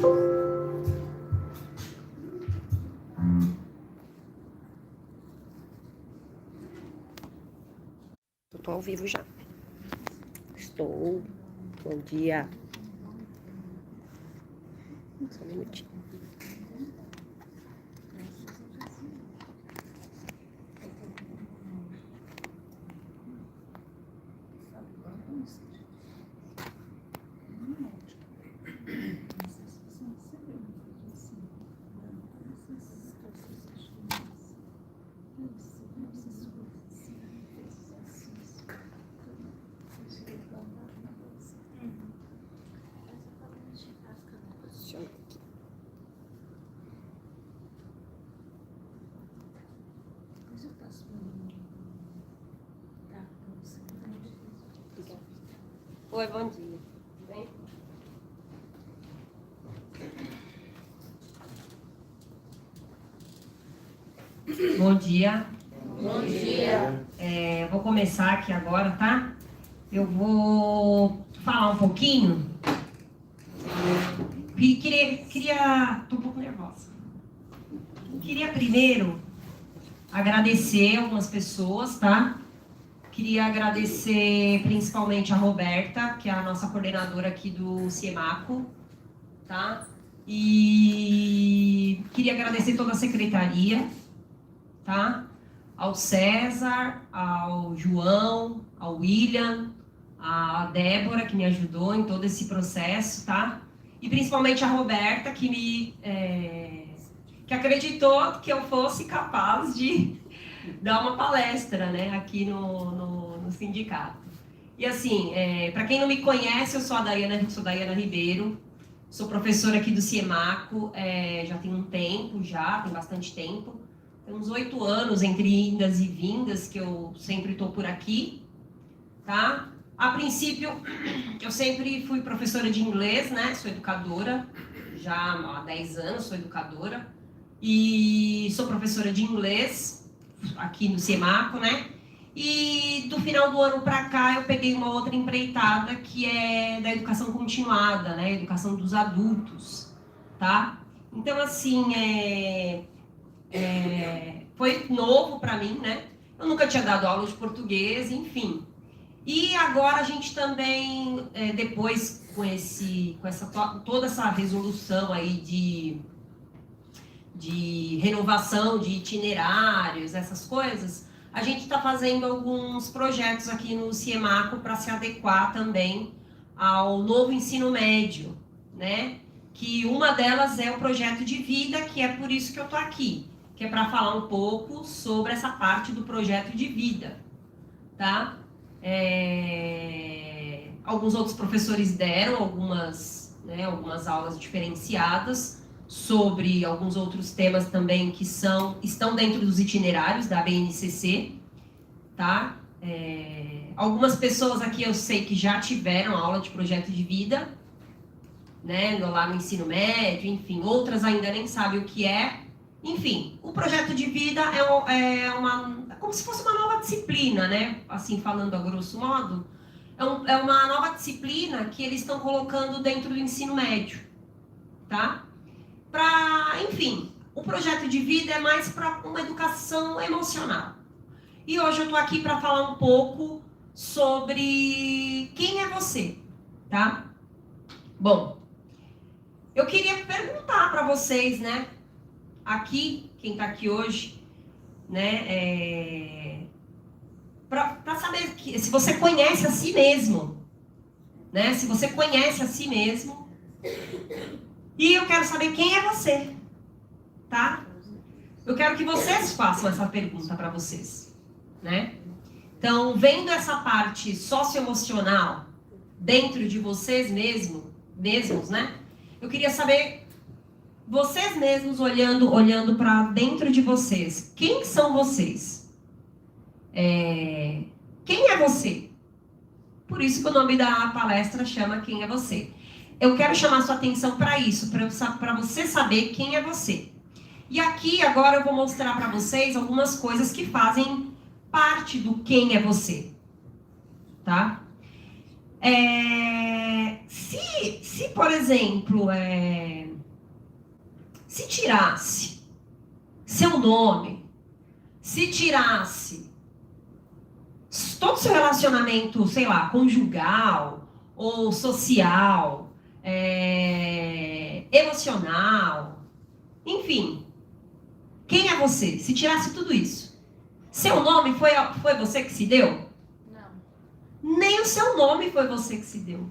Eu tô ao vivo já. Estou. Bom dia. Só um minutinho. Oi, bom dia. Tudo bem? Bom dia. Bom dia. Vou começar aqui agora, tá? Eu vou falar um pouquinho. Tô um pouco nervosa. Queria primeiro agradecer algumas pessoas, tá? Queria agradecer principalmente a Roberta, que é a nossa coordenadora aqui do CIEMACO, tá? E queria agradecer toda a secretaria, tá? Ao César, ao João, ao William, a Débora, que me ajudou em todo esse processo, tá? E principalmente a Roberta, que acreditou que eu fosse capaz de dar uma palestra, né, aqui no sindicato. E assim, para quem não me conhece, eu sou sou Daiana Ribeiro, sou professora aqui do CIEMACO, já tem um tempo, tem bastante tempo. Tem uns 8 anos entre indas e vindas que eu sempre estou por aqui, tá? A princípio, eu sempre fui professora de inglês, né? Sou educadora, já há 10 anos sou educadora. E sou professora de inglês aqui no CIEMACO, né? E do final do ano para cá eu peguei uma outra empreitada que é da educação continuada, né? Educação dos adultos, tá? Então, assim, foi novo para mim, né? Eu nunca tinha dado aula de português, enfim. E agora a gente também, depois com toda essa resolução aí de renovação de itinerários, essas coisas, a gente está fazendo alguns projetos aqui no CIEMACO para se adequar também ao novo ensino médio, né? Que uma delas é o projeto de vida, que é por isso que eu estou aqui, que é para falar um pouco sobre essa parte do projeto de vida, tá? Alguns outros professores deram algumas aulas diferenciadas sobre alguns outros temas também que estão dentro dos itinerários da BNCC, tá? Algumas pessoas aqui eu sei que já tiveram aula de projeto de vida, né, lá no ensino médio, enfim, outras ainda nem sabem o que é. Enfim, o projeto de vida é como se fosse uma nova disciplina, né? Assim, falando a grosso modo, é uma nova disciplina que eles estão colocando dentro do ensino médio, tá? Enfim, o projeto de vida é mais para uma educação emocional. E hoje eu estou aqui para falar um pouco sobre quem é você, tá? Bom, eu queria perguntar para vocês, né? Aqui, quem está aqui hoje, né? Para saber se você conhece a si mesmo, né? Se você conhece a si mesmo. E eu quero saber quem é você, tá? Eu quero que vocês façam essa pergunta para vocês, né? Então, vendo essa parte socioemocional dentro de vocês mesmos, né? Eu queria saber, vocês mesmos olhando para dentro de vocês, quem são vocês? Quem é você? Por isso que o nome da palestra chama Quem é Você? Eu quero chamar sua atenção para isso, para você saber quem é você. E aqui, agora, eu vou mostrar para vocês algumas coisas que fazem parte do quem é você, tá? Se por exemplo, se tirasse seu nome, se tirasse todo o seu relacionamento, sei lá, conjugal ou social, emocional, enfim, quem é você? Se tirasse tudo isso, seu nome foi você que se deu? Não. Nem o seu nome foi você que se deu.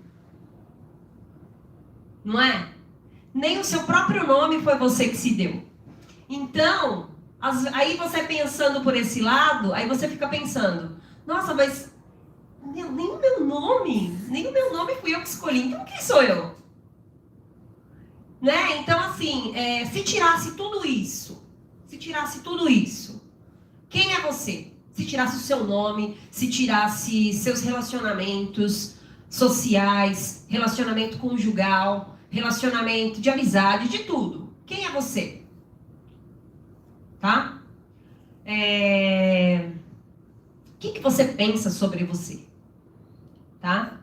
Não é? Nem o seu próprio nome foi você que se deu. Então, aí você pensando por esse lado, aí você fica pensando, nossa, mas nem o meu nome fui eu que escolhi, então quem sou eu? Né? Então, assim, se tirasse tudo isso, quem é você? Se tirasse o seu nome, se tirasse seus relacionamentos sociais, relacionamento conjugal, relacionamento de amizade, de tudo. Quem é você? Tá? O que você pensa sobre você? Tá?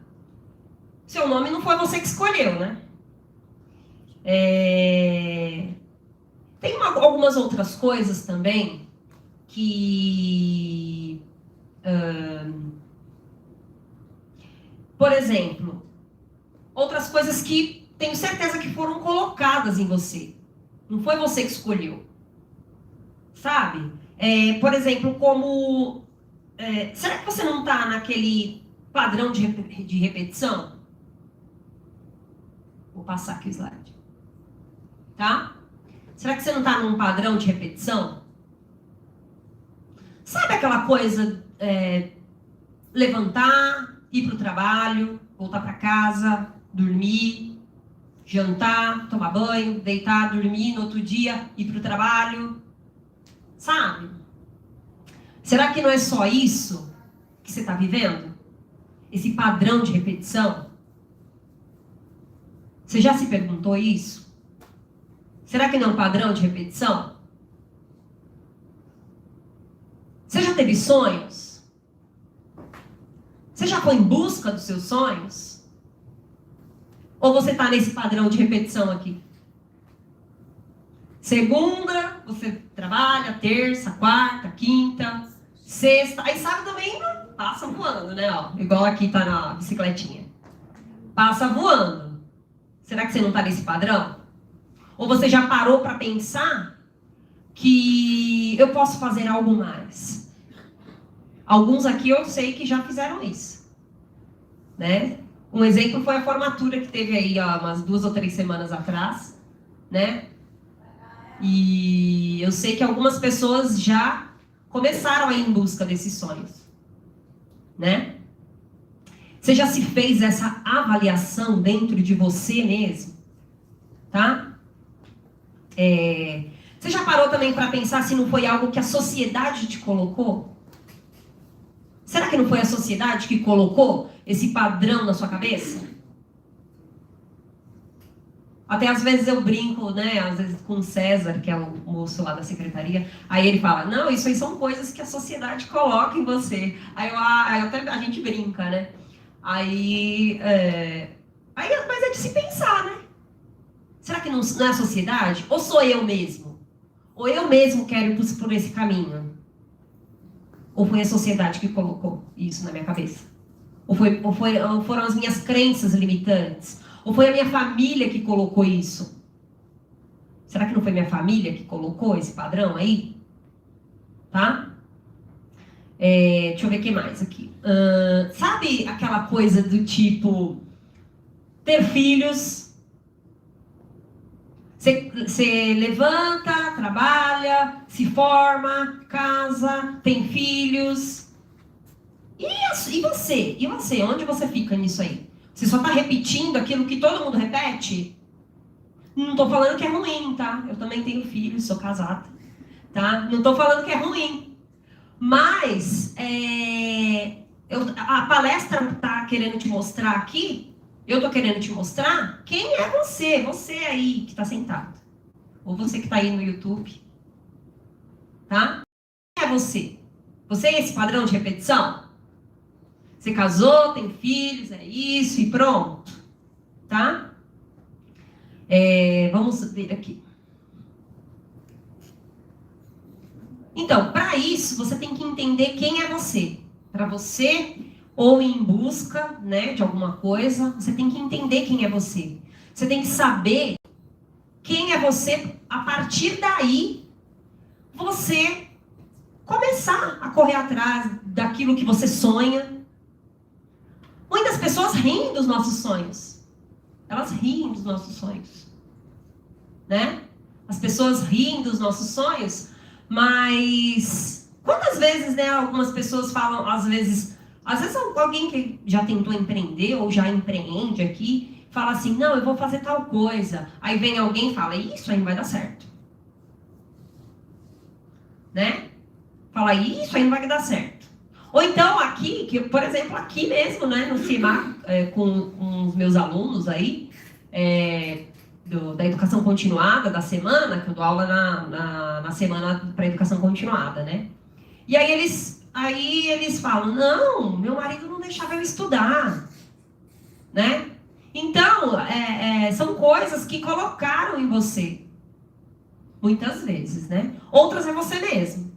Seu nome não foi você que escolheu, né? Tem algumas outras coisas também que... por exemplo, outras coisas que tenho certeza que foram colocadas em você. Não foi você que escolheu. Sabe? Por exemplo, como... será que você não está naquele padrão de repetição? Vou passar aqui o slide. Tá? Será que você não está num padrão de repetição? Sabe aquela coisa... levantar, ir para o trabalho, voltar para casa, dormir, jantar, tomar banho, deitar, dormir, no outro dia, ir para o trabalho. Sabe? Será que não é só isso que você está vivendo? Esse padrão de repetição? Você já se perguntou isso? Será que não é um padrão de repetição? Você já teve sonhos? Você já foi em busca dos seus sonhos? Ou você está nesse padrão de repetição aqui? Segunda, você trabalha, terça, quarta, quinta, sexta, aí sábado e domingo passa voando, né? Ó, igual aqui tá na bicicletinha. Passa voando. Será que você não está nesse padrão? Ou você já parou para pensar que eu posso fazer algo mais? Alguns aqui eu sei que já fizeram isso, né? Um exemplo foi a formatura que teve aí ó, umas 2 ou 3 semanas atrás, né? E eu sei que algumas pessoas já começaram a ir em busca desses sonhos, né? Você já se fez essa avaliação dentro de você mesmo, tá? Você já parou também para pensar se não foi algo que a sociedade te colocou? Será que não foi a sociedade que colocou esse padrão na sua cabeça? Até às vezes eu brinco, né, às vezes com o César, que é o moço lá da secretaria, aí ele fala, não, isso aí são coisas que a sociedade coloca em você. Aí até a gente brinca, né? Mas é de se pensar, né? Será que não é a sociedade? Ou sou eu mesmo? Ou eu mesmo quero ir por esse caminho? Ou foi a sociedade que colocou isso na minha cabeça? Ou foram as minhas crenças limitantes? Ou foi a minha família que colocou isso? Será que não foi minha família que colocou esse padrão aí? Tá? Deixa eu ver o que mais aqui. Sabe aquela coisa do tipo... ter filhos... Você levanta, trabalha, se forma, casa, tem filhos. E você? E você? Onde você fica nisso aí? Você só está repetindo aquilo que todo mundo repete? Não estou falando que é ruim, tá? Eu também tenho filhos, sou casada. Tá? Não estou falando que é ruim. Mas a palestra está querendo te mostrar aqui... Eu tô querendo te mostrar quem é você aí que tá sentado. Ou você que tá aí no YouTube. Tá? Quem é você? Você é esse padrão de repetição? Você casou, tem filhos, é isso e pronto, tá? Vamos ver aqui. Então, para isso, você tem que entender quem é você. Para você, ou ir em busca, né, de alguma coisa, você tem que entender quem é você. Você tem que saber quem é você. A partir daí, você começar a correr atrás daquilo que você sonha. Muitas pessoas riem dos nossos sonhos. Elas riem dos nossos sonhos. Né? As pessoas riem dos nossos sonhos, mas quantas vezes, né, algumas pessoas falam, às vezes alguém que já tentou empreender ou já empreende aqui, fala assim, não, eu vou fazer tal coisa. Aí vem alguém e fala, isso aí não vai dar certo. Né? Fala, isso aí não vai dar certo. Ou então aqui, que, por exemplo, aqui mesmo, né, no CIMAC, com os meus alunos aí, da educação continuada da semana, que eu dou aula na semana para educação continuada, né? E aí eles falam, não, meu marido não deixava eu estudar, né? Então, são coisas que colocaram em você, muitas vezes, né? Outras é você mesmo.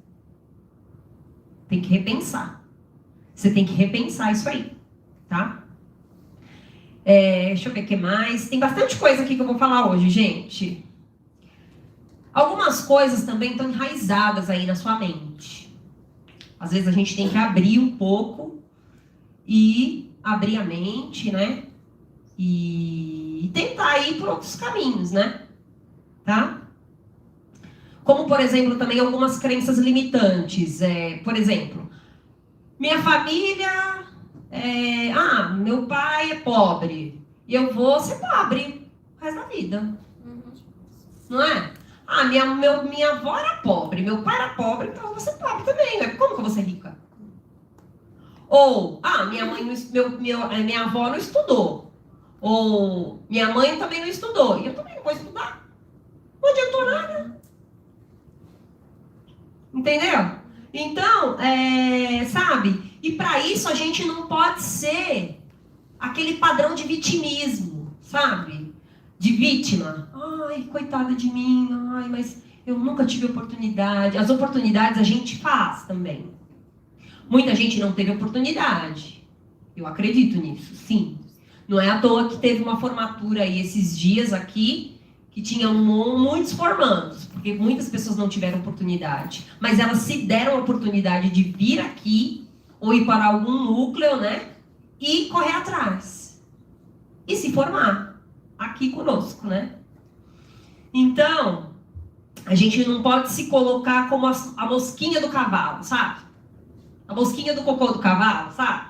Tem que repensar. Você tem que repensar isso aí, tá? Deixa eu ver o que mais. Tem bastante coisa aqui que eu vou falar hoje, gente. Algumas coisas também estão enraizadas aí na sua mente. Às vezes a gente tem que abrir um pouco e abrir a mente, né? E tentar ir por outros caminhos, né? Tá? Como, por exemplo, também algumas crenças limitantes. Por exemplo, minha família... meu pai é pobre. E eu vou ser pobre o resto da vida. Não é? Minha avó era pobre, meu pai era pobre, então eu vou ser pobre também. Né? Como que eu vou ser rica? Ou, minha avó não estudou. Ou, minha mãe também não estudou. E eu também não vou estudar. Não adiantou nada. Entendeu? Então, sabe? E para isso a gente não pode ser aquele padrão de vitimismo, sabe? De vítima. Ai, coitada de mim. Ai, mas eu nunca tive oportunidade. As oportunidades a gente faz também. Muita gente não teve oportunidade. Eu acredito nisso, sim. Não é à toa que teve uma formatura aí esses dias aqui, que tinham muitos formandos, porque muitas pessoas não tiveram oportunidade. Mas elas se deram a oportunidade de vir aqui, ou ir para algum núcleo, né? E correr atrás. E se formar aqui conosco, né? Então, a gente não pode se colocar como a mosquinha do cavalo, sabe? A mosquinha do cocô do cavalo, sabe?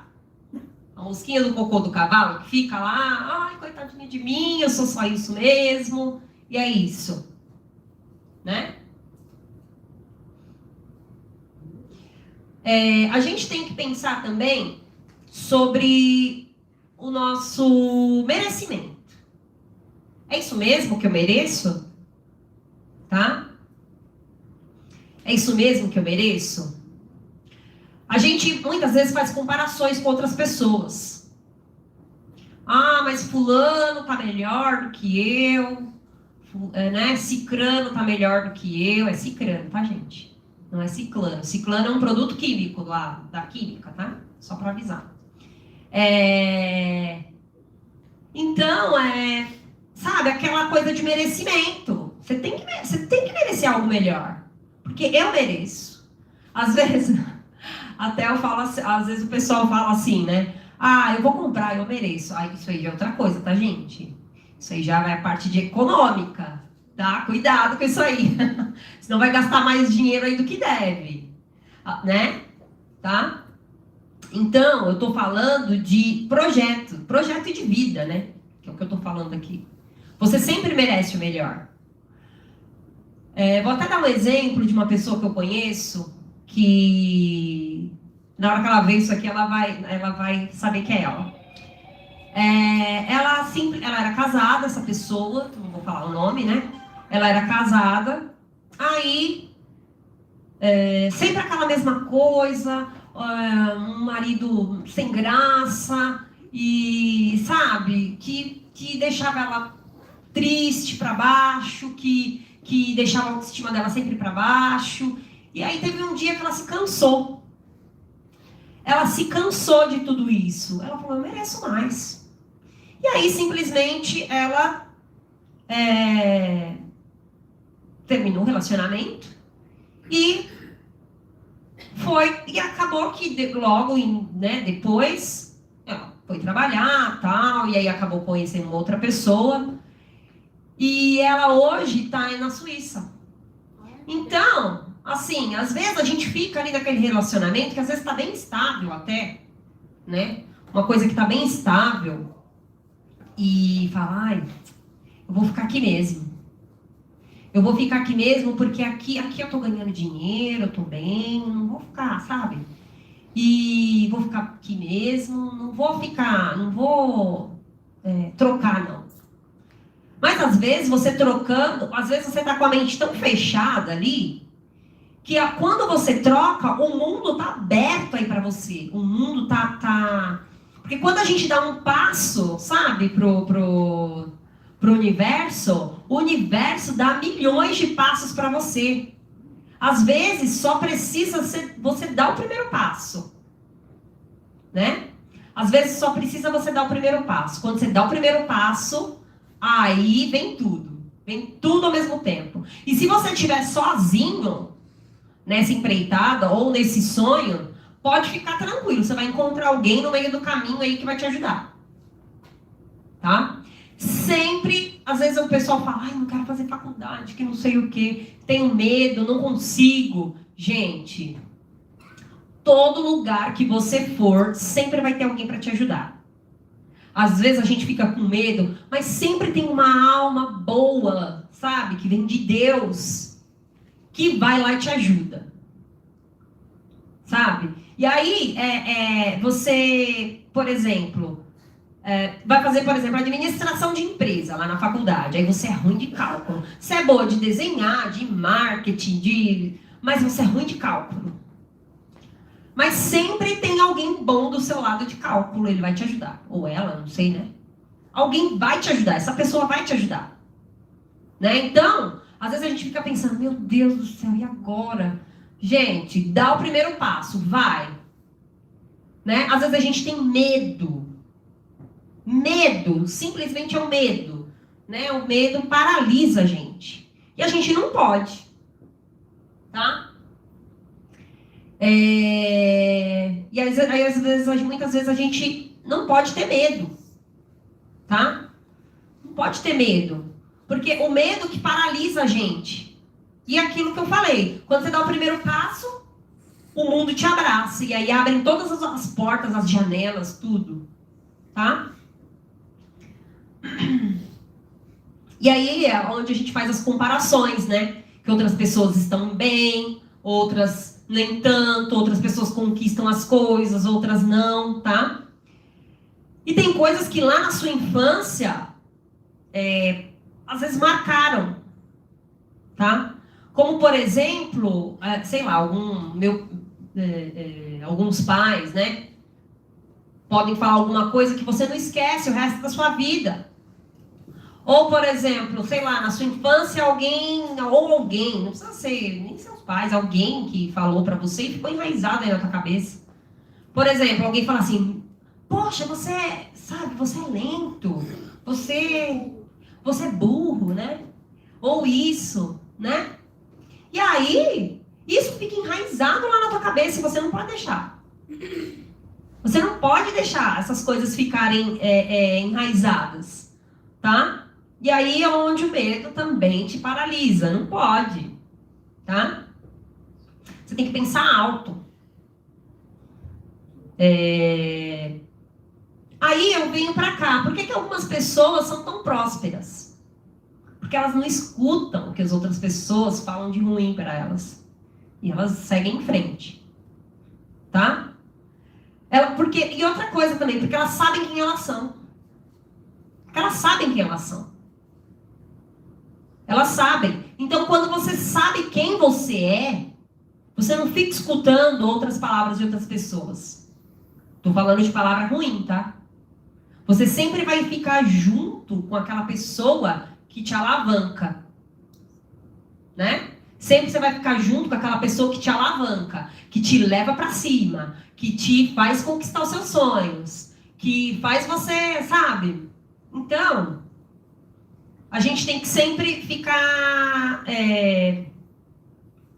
A mosquinha do cocô do cavalo que fica lá, ai, coitadinha de mim, eu sou só isso mesmo, e é isso, né? A gente tem que pensar também sobre o nosso merecimento. É isso mesmo que eu mereço? Tá? É isso mesmo que eu mereço? A gente muitas vezes faz comparações com outras pessoas. Ah, mas fulano tá melhor do que eu, né? Cicrano tá melhor do que eu. É cicrano, tá, gente? Não é ciclano. Ciclano é um produto químico lá, da química, tá? Só para avisar. Então, sabe, aquela coisa de merecimento. Você tem que merecer algo melhor. Porque eu mereço. Às vezes, até eu falo assim, às vezes o pessoal fala assim, né? Ah, eu vou comprar, eu mereço. Ah, isso aí já é outra coisa, tá, gente? Isso aí já vai a parte de econômica, tá? Cuidado com isso aí. Senão vai gastar mais dinheiro aí do que deve, né? Tá? Então, eu tô falando de projeto de vida, né? Que é o que eu tô falando aqui. Você sempre merece o melhor. Vou até dar um exemplo de uma pessoa que eu conheço, que na hora que ela vê isso aqui, ela vai saber que é ela. Ela era casada, essa pessoa, não vou falar o nome, né? Ela era casada, aí sempre aquela mesma coisa, um marido sem graça e, sabe, que deixava ela triste para baixo, que deixava a autoestima dela sempre para baixo. E aí teve um dia que ela se cansou. Ela se cansou de tudo isso. Ela falou, eu mereço mais. E aí, simplesmente, ela terminou o relacionamento e acabou que logo, né, depois, ela foi trabalhar, tal, e aí acabou conhecendo uma outra pessoa. E ela hoje está na Suíça. Então, assim, às vezes a gente fica ali naquele relacionamento que às vezes está bem estável até, né? Uma coisa que está bem estável e fala, ai, eu vou ficar aqui mesmo. Eu vou ficar aqui mesmo porque aqui eu tô ganhando dinheiro, eu tô bem, não vou ficar, sabe? E vou ficar aqui mesmo, não vou trocar, não. Mas às vezes você trocando, às vezes você tá com a mente tão fechada ali, que quando você troca, o mundo tá aberto aí pra você. O mundo tá... Porque quando a gente dá um passo, sabe, pro universo, o universo dá milhões de passos pra você. Às vezes só precisa você dar o primeiro passo, né? Às vezes só precisa você dar o primeiro passo. Quando você dá o primeiro passo, aí vem tudo ao mesmo tempo. E se você estiver sozinho nessa empreitada ou nesse sonho, pode ficar tranquilo, você vai encontrar alguém no meio do caminho aí que vai te ajudar, tá? Sempre, às vezes o pessoal fala, ai, não quero fazer faculdade, que não sei o que, tenho medo, não consigo. Gente, todo lugar que você for, sempre vai ter alguém para te ajudar. Às vezes a gente fica com medo, mas sempre tem uma alma boa, sabe, que vem de Deus, que vai lá e te ajuda. Sabe? E aí, você, por exemplo, vai fazer, por exemplo, administração de empresa lá na faculdade. Aí você é ruim de cálculo. Você é boa de desenhar, de marketing, mas você é ruim de cálculo. Mas sempre tem alguém bom do seu lado de cálculo, ele vai te ajudar. Ou ela, não sei, né? Alguém vai te ajudar, essa pessoa vai te ajudar. Né? Então, às vezes a gente fica pensando, meu Deus do céu, e agora? Gente, dá o primeiro passo, vai. Né? Às vezes a gente tem medo. Medo, simplesmente é o medo. Né? O medo paralisa a gente. E a gente não pode. Tá? E aí, muitas vezes a gente não pode ter medo. Tá? Não pode ter medo. Porque o medo que paralisa a gente. E aquilo que eu falei, quando você dá o primeiro passo, o mundo te abraça. E aí abrem todas as portas, as janelas, tudo. Tá? E aí é onde a gente faz as comparações, né? Que outras pessoas estão bem, outras nem tanto, outras pessoas conquistam as coisas, outras não, tá? E tem coisas que lá na sua infância, às vezes marcaram, tá? Como, por exemplo, sei lá, alguns pais, né? Podem falar alguma coisa que você não esquece o resto da sua vida. Ou, por exemplo, sei lá, na sua infância alguém, não precisa ser nem seus pais, alguém que falou pra você e ficou enraizado aí na tua cabeça. Por exemplo, alguém fala assim, poxa, você é lento, você é burro, né? Ou isso, né? E aí, isso fica enraizado lá na tua cabeça e você não pode deixar. Você não pode deixar essas coisas ficarem enraizadas, tá? E aí é onde o medo também te paralisa. Não pode, tá? Você tem que pensar alto. Aí eu venho pra cá. Por que algumas pessoas são tão prósperas? Porque elas não escutam o que as outras pessoas falam de ruim para elas. E elas seguem em frente. Tá? E outra coisa também, porque elas sabem quem elas são. Porque elas sabem quem elas são. Elas sabem. Então, quando você sabe quem você é, Você não fica escutando outras palavras de outras pessoas. Tô falando de palavra ruim, tá? Você sempre vai ficar junto com aquela pessoa que te alavanca, né? Sempre você vai ficar junto com aquela pessoa que te alavanca, que te leva para cima, que te faz conquistar os seus sonhos, que faz você, sabe? Então, a gente tem que sempre ficar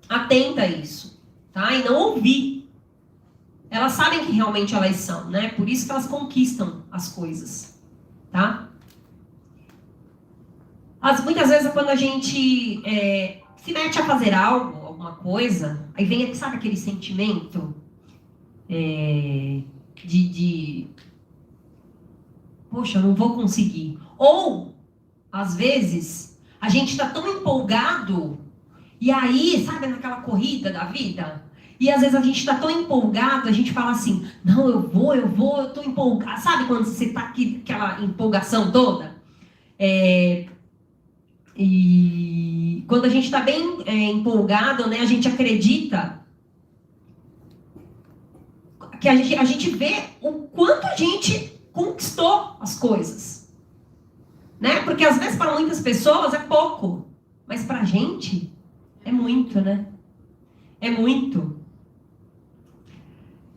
atenta a isso, tá? E não ouvir. Elas sabem que realmente elas são, né? Por isso que elas conquistam as coisas, tá? Muitas vezes quando a gente se mete a fazer algo, alguma coisa, aí vem, sabe, aquele sentimento poxa, eu não vou conseguir. Ou, às vezes, a gente tá tão empolgado, e aí, sabe, naquela corrida da vida, e às vezes a gente tá tão empolgado, a gente fala assim, não, eu tô empolgado. Sabe quando você tá aqui, aquela empolgação toda? E quando a gente está bem empolgado, né, a gente acredita que a gente vê o quanto a gente conquistou as coisas, né? Porque às vezes para muitas pessoas é pouco, mas para a gente é muito, né? É muito.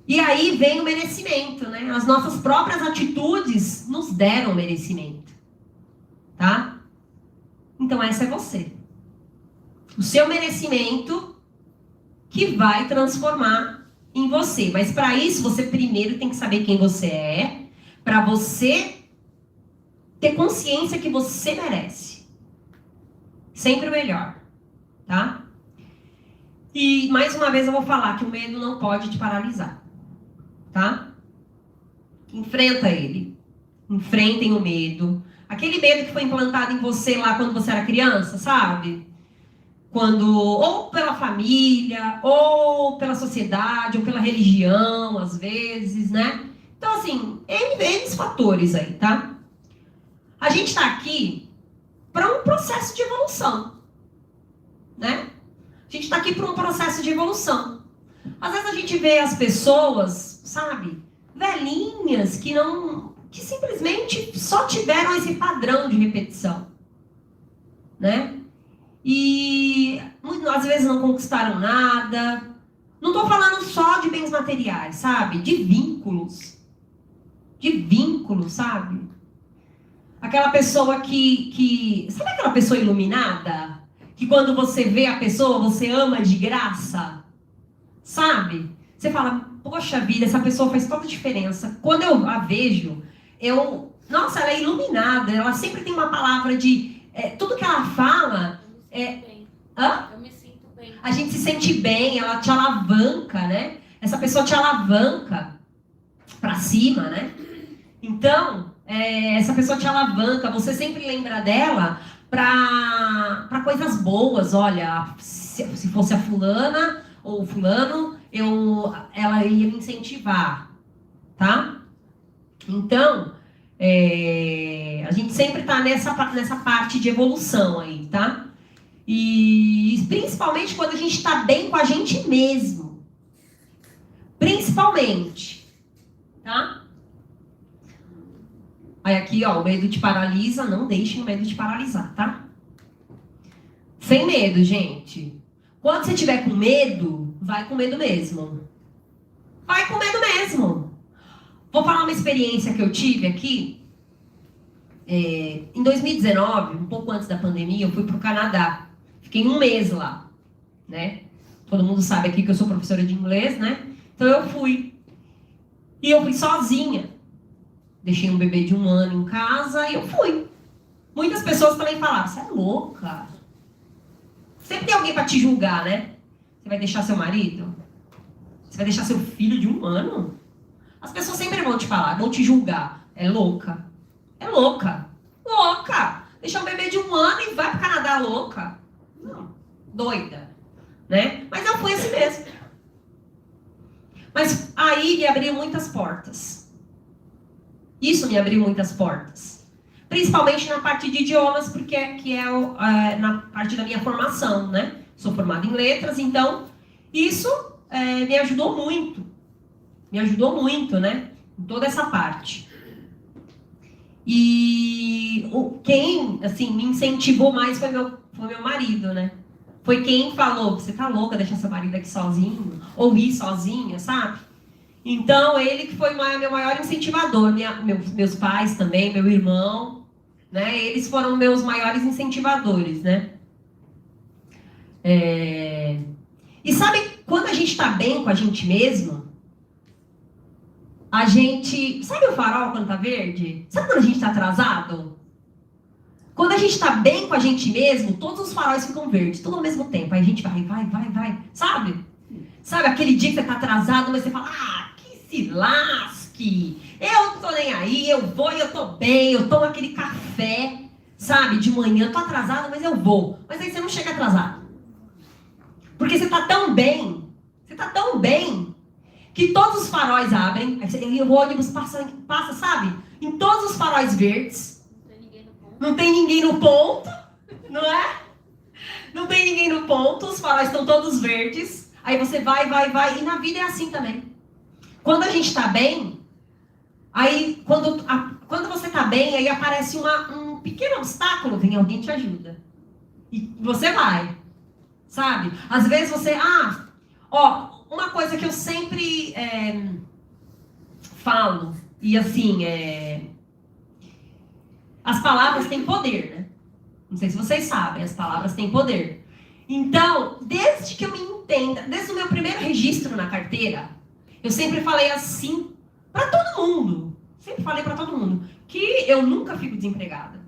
E aí vem o merecimento, né? As nossas próprias atitudes nos deram merecimento, tá? Então essa é você. O seu merecimento que vai transformar em você. Mas para isso, você primeiro tem que saber quem você é, para você ter consciência que você merece. Sempre o melhor, tá? E mais uma vez eu vou falar que o medo não pode te paralisar, tá? Enfrenta ele. Enfrentem o medo. Aquele medo que foi implantado em você lá quando você era criança, sabe? Ou pela família, ou pela sociedade, ou pela religião, às vezes, né? Então, assim, N fatores aí, tá? A gente está aqui para um processo de evolução, né? A gente está aqui para um processo de evolução. Às vezes a gente vê as pessoas, sabe? Velhinhas que simplesmente só tiveram esse padrão de repetição, né? E às vezes não conquistaram nada. Não estou falando só de bens materiais, sabe? De vínculos. De vínculos, sabe? Aquela pessoa que... Sabe aquela pessoa iluminada? Que quando você vê a pessoa, você ama de graça? Sabe? Você fala, poxa vida, essa pessoa faz toda a diferença. Quando eu a vejo, nossa, ela é iluminada. Ela sempre tem uma palavra de... tudo que ela fala... Eu me sinto bem. A gente se sente bem, ela te alavanca, né? Essa pessoa te alavanca pra cima, né? Então, essa pessoa te alavanca, você sempre lembra dela pra coisas boas. Olha, se fosse a fulana ou o fulano, ela ia me incentivar, tá? Então, a gente sempre tá nessa parte de evolução aí, tá? E principalmente quando a gente está bem com a gente mesmo. Principalmente. Tá? Aí aqui, ó, o medo te paralisa. Não deixem o medo te paralisar, tá? Sem medo, gente. Quando você tiver com medo, vai com medo mesmo. Vai com medo mesmo. Vou falar uma experiência que eu tive aqui. Em 2019, um pouco antes da pandemia, eu fui para o Canadá. Fiquei 1 mês lá, né? Todo mundo sabe aqui que eu sou professora de inglês, né? Então eu fui. E eu fui sozinha. Deixei um bebê de 1 ano em casa e eu fui. Muitas pessoas também falaram, você é louca. Sempre tem alguém para te julgar, né? Você vai deixar seu marido? Você vai deixar seu filho de 1 ano? As pessoas sempre vão te falar, vão te julgar. É louca. É louca. Louca. Deixar um bebê de 1 ano e vai pro Canadá louca. Não, doida, né? Mas eu fui assim mesmo. Mas aí me abriu muitas portas. Isso me abriu muitas portas. Principalmente na parte de idiomas, porque na parte da minha formação, né? Sou formada em letras, então Isso me ajudou muito. Me ajudou muito, né? Em toda essa parte. E quem, assim, me incentivou mais foi meu marido, né? Foi quem falou, você tá louca deixar seu marido aqui sozinho? Ou ir sozinha, sabe? Então, ele que foi meu maior incentivador. Meus pais também, meu irmão, né? Eles foram meus maiores incentivadores, né? E sabe, quando a gente tá bem com a gente mesmo, a gente... Sabe o farol quando tá verde? Sabe quando a gente tá atrasado? Quando a gente tá bem com a gente mesmo, todos os faróis ficam verdes, tudo ao mesmo tempo. Aí a gente vai, sabe? Sabe aquele dia que você tá atrasado, mas você fala, que se lasque, eu tô nem aí, eu vou e eu tô bem, eu tomo aquele café, sabe, de manhã, tô atrasado, mas eu vou. Mas aí você não chega atrasado. Porque você tá tão bem, que todos os faróis abrem, aí o ônibus passa, sabe, em todos os faróis verdes. Não tem ninguém no ponto, não é? Não tem ninguém no ponto, os faróis estão todos verdes. Aí você vai. E na vida é assim também. Quando a gente tá bem, aí quando você tá bem, aí aparece um pequeno obstáculo, vem alguém te ajuda. E você vai, sabe? Às vezes você... uma coisa que eu sempre falo, e assim, as palavras têm poder, né? Não sei se vocês sabem, as palavras têm poder. Então, desde que eu me entenda, desde o meu primeiro registro na carteira, eu sempre falei assim pra todo mundo. Sempre falei pra todo mundo que eu nunca fico desempregada.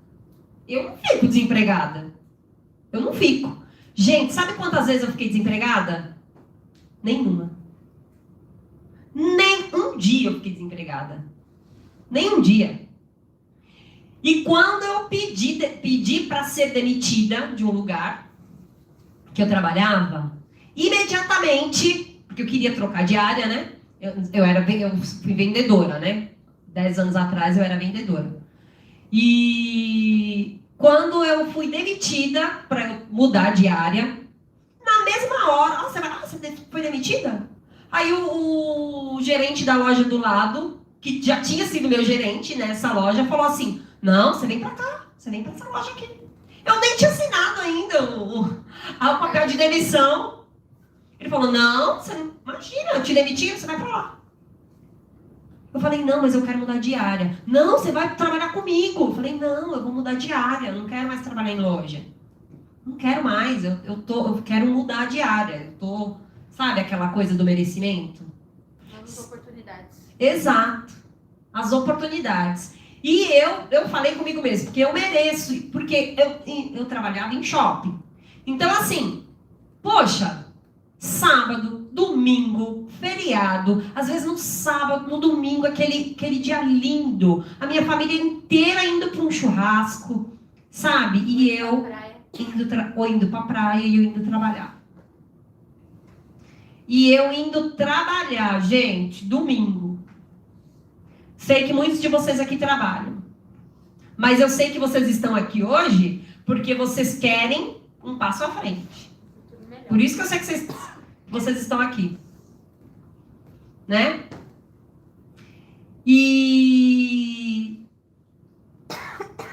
Eu não fico desempregada. Eu não fico. Gente, sabe quantas vezes eu fiquei desempregada? Nenhuma. Nem um dia eu fiquei desempregada. Nem um dia. E quando eu pedi para ser demitida de um lugar que eu trabalhava, imediatamente, porque eu queria trocar de área, né? Eu fui vendedora, né? 10 anos atrás eu era vendedora. E quando eu fui demitida para mudar de área, na mesma hora, você foi demitida? Aí o gerente da loja do lado, que já tinha sido meu gerente nessa loja, falou assim, não, você vem pra cá, você vem pra essa loja aqui. Eu nem tinha assinado ainda o papel de demissão. Ele falou, não, você não, imagina, eu te demiti, você vai pra lá. Eu falei, não, mas eu quero mudar de área. Não, você vai trabalhar comigo. Eu falei, não, eu vou mudar de área, eu não quero mais trabalhar em loja. Não quero mais, eu quero mudar de área. Sabe aquela coisa do merecimento? Novas oportunidades. Exato, as oportunidades. E eu falei comigo mesmo, porque eu mereço, porque eu trabalhava em shopping. Então, assim, poxa, sábado, domingo, feriado, às vezes no sábado, no domingo, aquele dia lindo, a minha família inteira indo para um churrasco, sabe? E eu indo pra praia e eu indo trabalhar. E eu indo trabalhar, gente, domingo. Sei que muitos de vocês aqui trabalham. Mas eu sei que vocês estão aqui hoje porque vocês querem um passo à frente. Por isso que eu sei que vocês estão aqui. Né?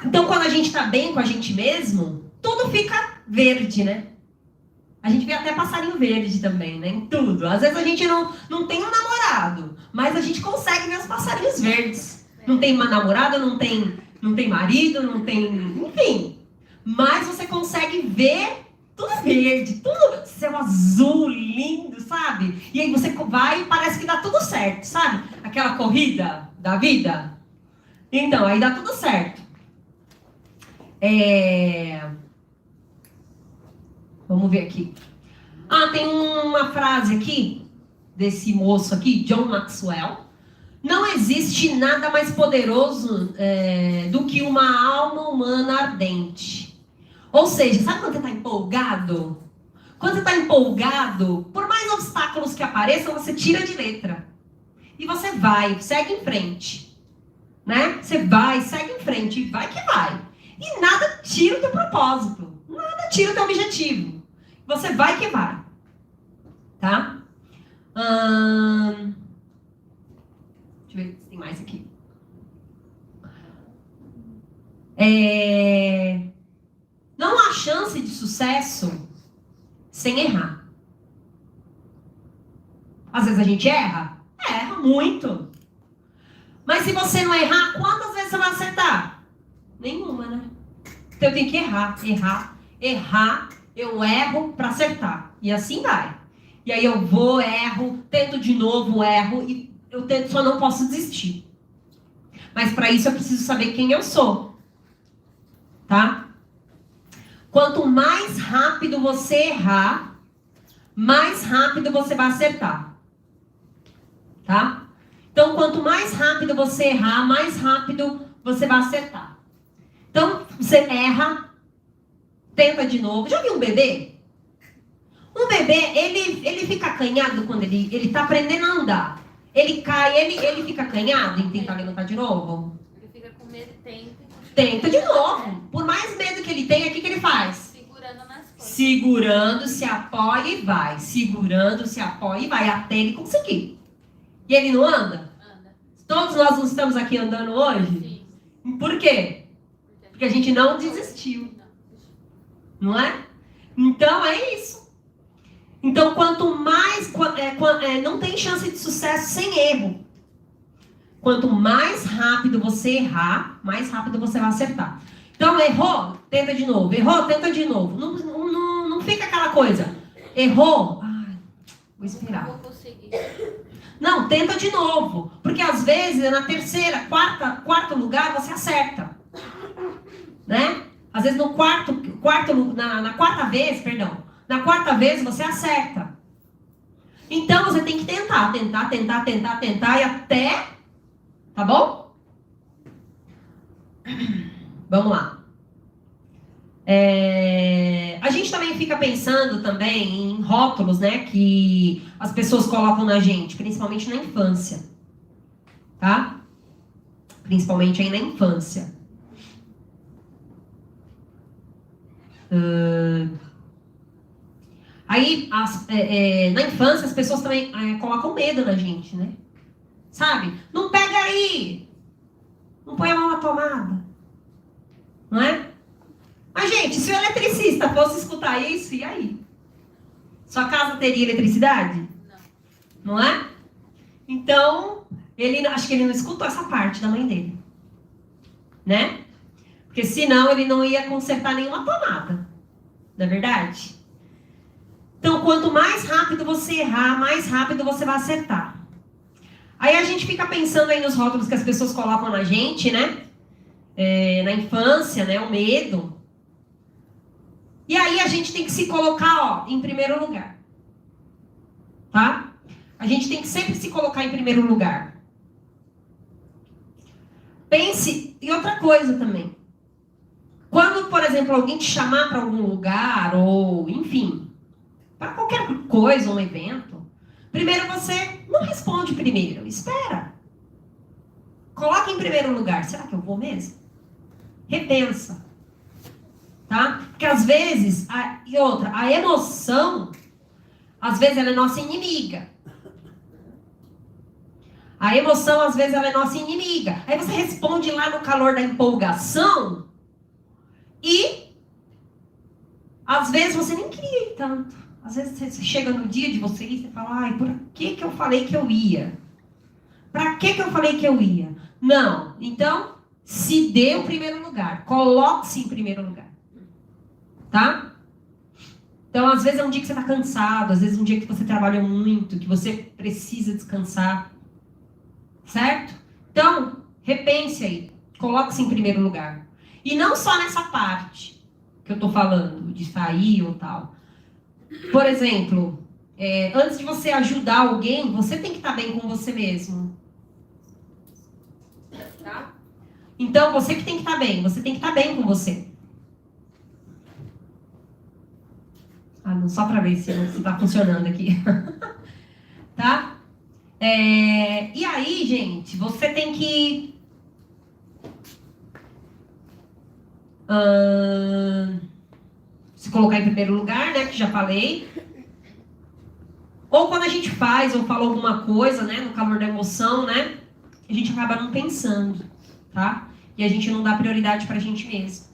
Então, quando a gente está bem com a gente mesmo, tudo fica verde, né? A gente vê até passarinho verde também, né? Em tudo. Às vezes a gente não tem um namorado, mas a gente consegue ver os passarinhos verdes. Não tem uma namorada, não tem marido, não tem... Enfim. Mas você consegue ver tudo verde, tudo céu azul, lindo, sabe? E aí você vai e parece que dá tudo certo, sabe? Aquela corrida da vida. Então, aí dá tudo certo. Vamos ver aqui. Tem uma frase aqui, desse moço aqui, John Maxwell. Não existe nada mais poderoso do que uma alma humana ardente. Ou seja, sabe quando você está empolgado? Quando você está empolgado, por mais obstáculos que apareçam, você tira de letra. E você vai, segue em frente. Né? Você vai, segue em frente, e vai que vai. E nada tira o teu propósito. Nada tira o teu objetivo. Você vai que vai. tá? Deixa eu ver se tem mais aqui. Não há chance de sucesso sem errar. Às vezes a gente erra? Erra muito. Mas se você não errar, quantas vezes você vai acertar? Nenhuma, né? Então eu tenho que errar, eu erro para acertar. E assim vai. E aí eu vou, erro, tento de novo, erro, e eu tento, só não posso desistir. Mas para isso eu preciso saber quem eu sou. Tá? Quanto mais rápido você errar, mais rápido você vai acertar. Tá? Então, quanto mais rápido você errar, mais rápido você vai acertar. Então, você erra, tenta de novo. Já viu um bebê? Um bebê, ele fica acanhado quando ele tá aprendendo a andar. Ele cai, ele fica acanhado em tentar levantar de novo. Ele fica com medo e tenta. Tenta de novo. Por mais medo que ele tenha, o que ele faz? Segurando nas coisas. Segurando, se apoia e vai. Segurando, se apoia e vai. Até ele conseguir. E ele não anda? Anda. Todos nós não estamos aqui andando hoje? Sim. Por quê? Porque a gente não desistiu. Não é? Então é isso. Então quanto mais... não tem chance de sucesso sem erro. Quanto mais rápido você errar, mais rápido você vai acertar. Então errou, tenta de novo. Errou, tenta de novo. Não fica aquela coisa. Errou, vou esperar. Não vou conseguir. Não, tenta de novo. Porque às vezes na terceira, quarto lugar você acerta. Né? Às vezes na quarta vez você acerta. Então você tem que tentar e até, tá bom? Vamos lá. A gente também fica pensando também em rótulos, né, que as pessoas colocam na gente, principalmente na infância, tá? Principalmente aí na infância. Aí, na infância, as pessoas também colocam medo na gente, né? Sabe? Não pega aí! Não põe a mão na tomada. Não é? Mas, gente, se o eletricista fosse escutar isso, e aí? Sua casa teria eletricidade? Não é? Então, acho que ele não escutou essa parte da mãe dele. Né? Porque senão ele não ia consertar nenhuma tomada. Não é verdade? Então, quanto mais rápido você errar, mais rápido você vai acertar. Aí a gente fica pensando aí nos rótulos que as pessoas colocam na gente, né? Na infância, né? O medo. E aí a gente tem que se colocar, em primeiro lugar. Tá? A gente tem que sempre se colocar em primeiro lugar. Pense em outra coisa também. Quando, por exemplo, alguém te chamar para algum lugar, ou, enfim, para qualquer coisa, um evento, primeiro você não responde primeiro, espera. Coloca em primeiro lugar, será que eu vou mesmo? Repensa. Tá? Porque às vezes, a emoção, às vezes ela é nossa inimiga. A emoção, às vezes, ela é nossa inimiga. Aí você responde lá no calor da empolgação e, às vezes, você nem queria ir tanto. Às vezes, você chega no dia de você e você fala, por que eu falei que eu ia? Pra que eu falei que eu ia? Não. Então, se dê o primeiro lugar. Coloque-se em primeiro lugar. Tá? Então, às vezes, é um dia que você está cansado. Às vezes, é um dia que você trabalha muito, que você precisa descansar. Certo? Então, repense aí. Coloque-se em primeiro lugar. E não só nessa parte que eu tô falando, de sair ou tal. Por exemplo, antes de você ajudar alguém, você tem que estar bem com você mesmo. Tá? Então, você que tem que estar bem. Você tem que estar bem com você. Não, só para ver se está funcionando aqui. Tá? E aí, gente, você tem que se colocar em primeiro lugar, né? Que já falei. Ou quando a gente faz ou fala alguma coisa, né, no calor da emoção, né, a gente acaba não pensando, tá? E a gente não dá prioridade pra gente mesmo.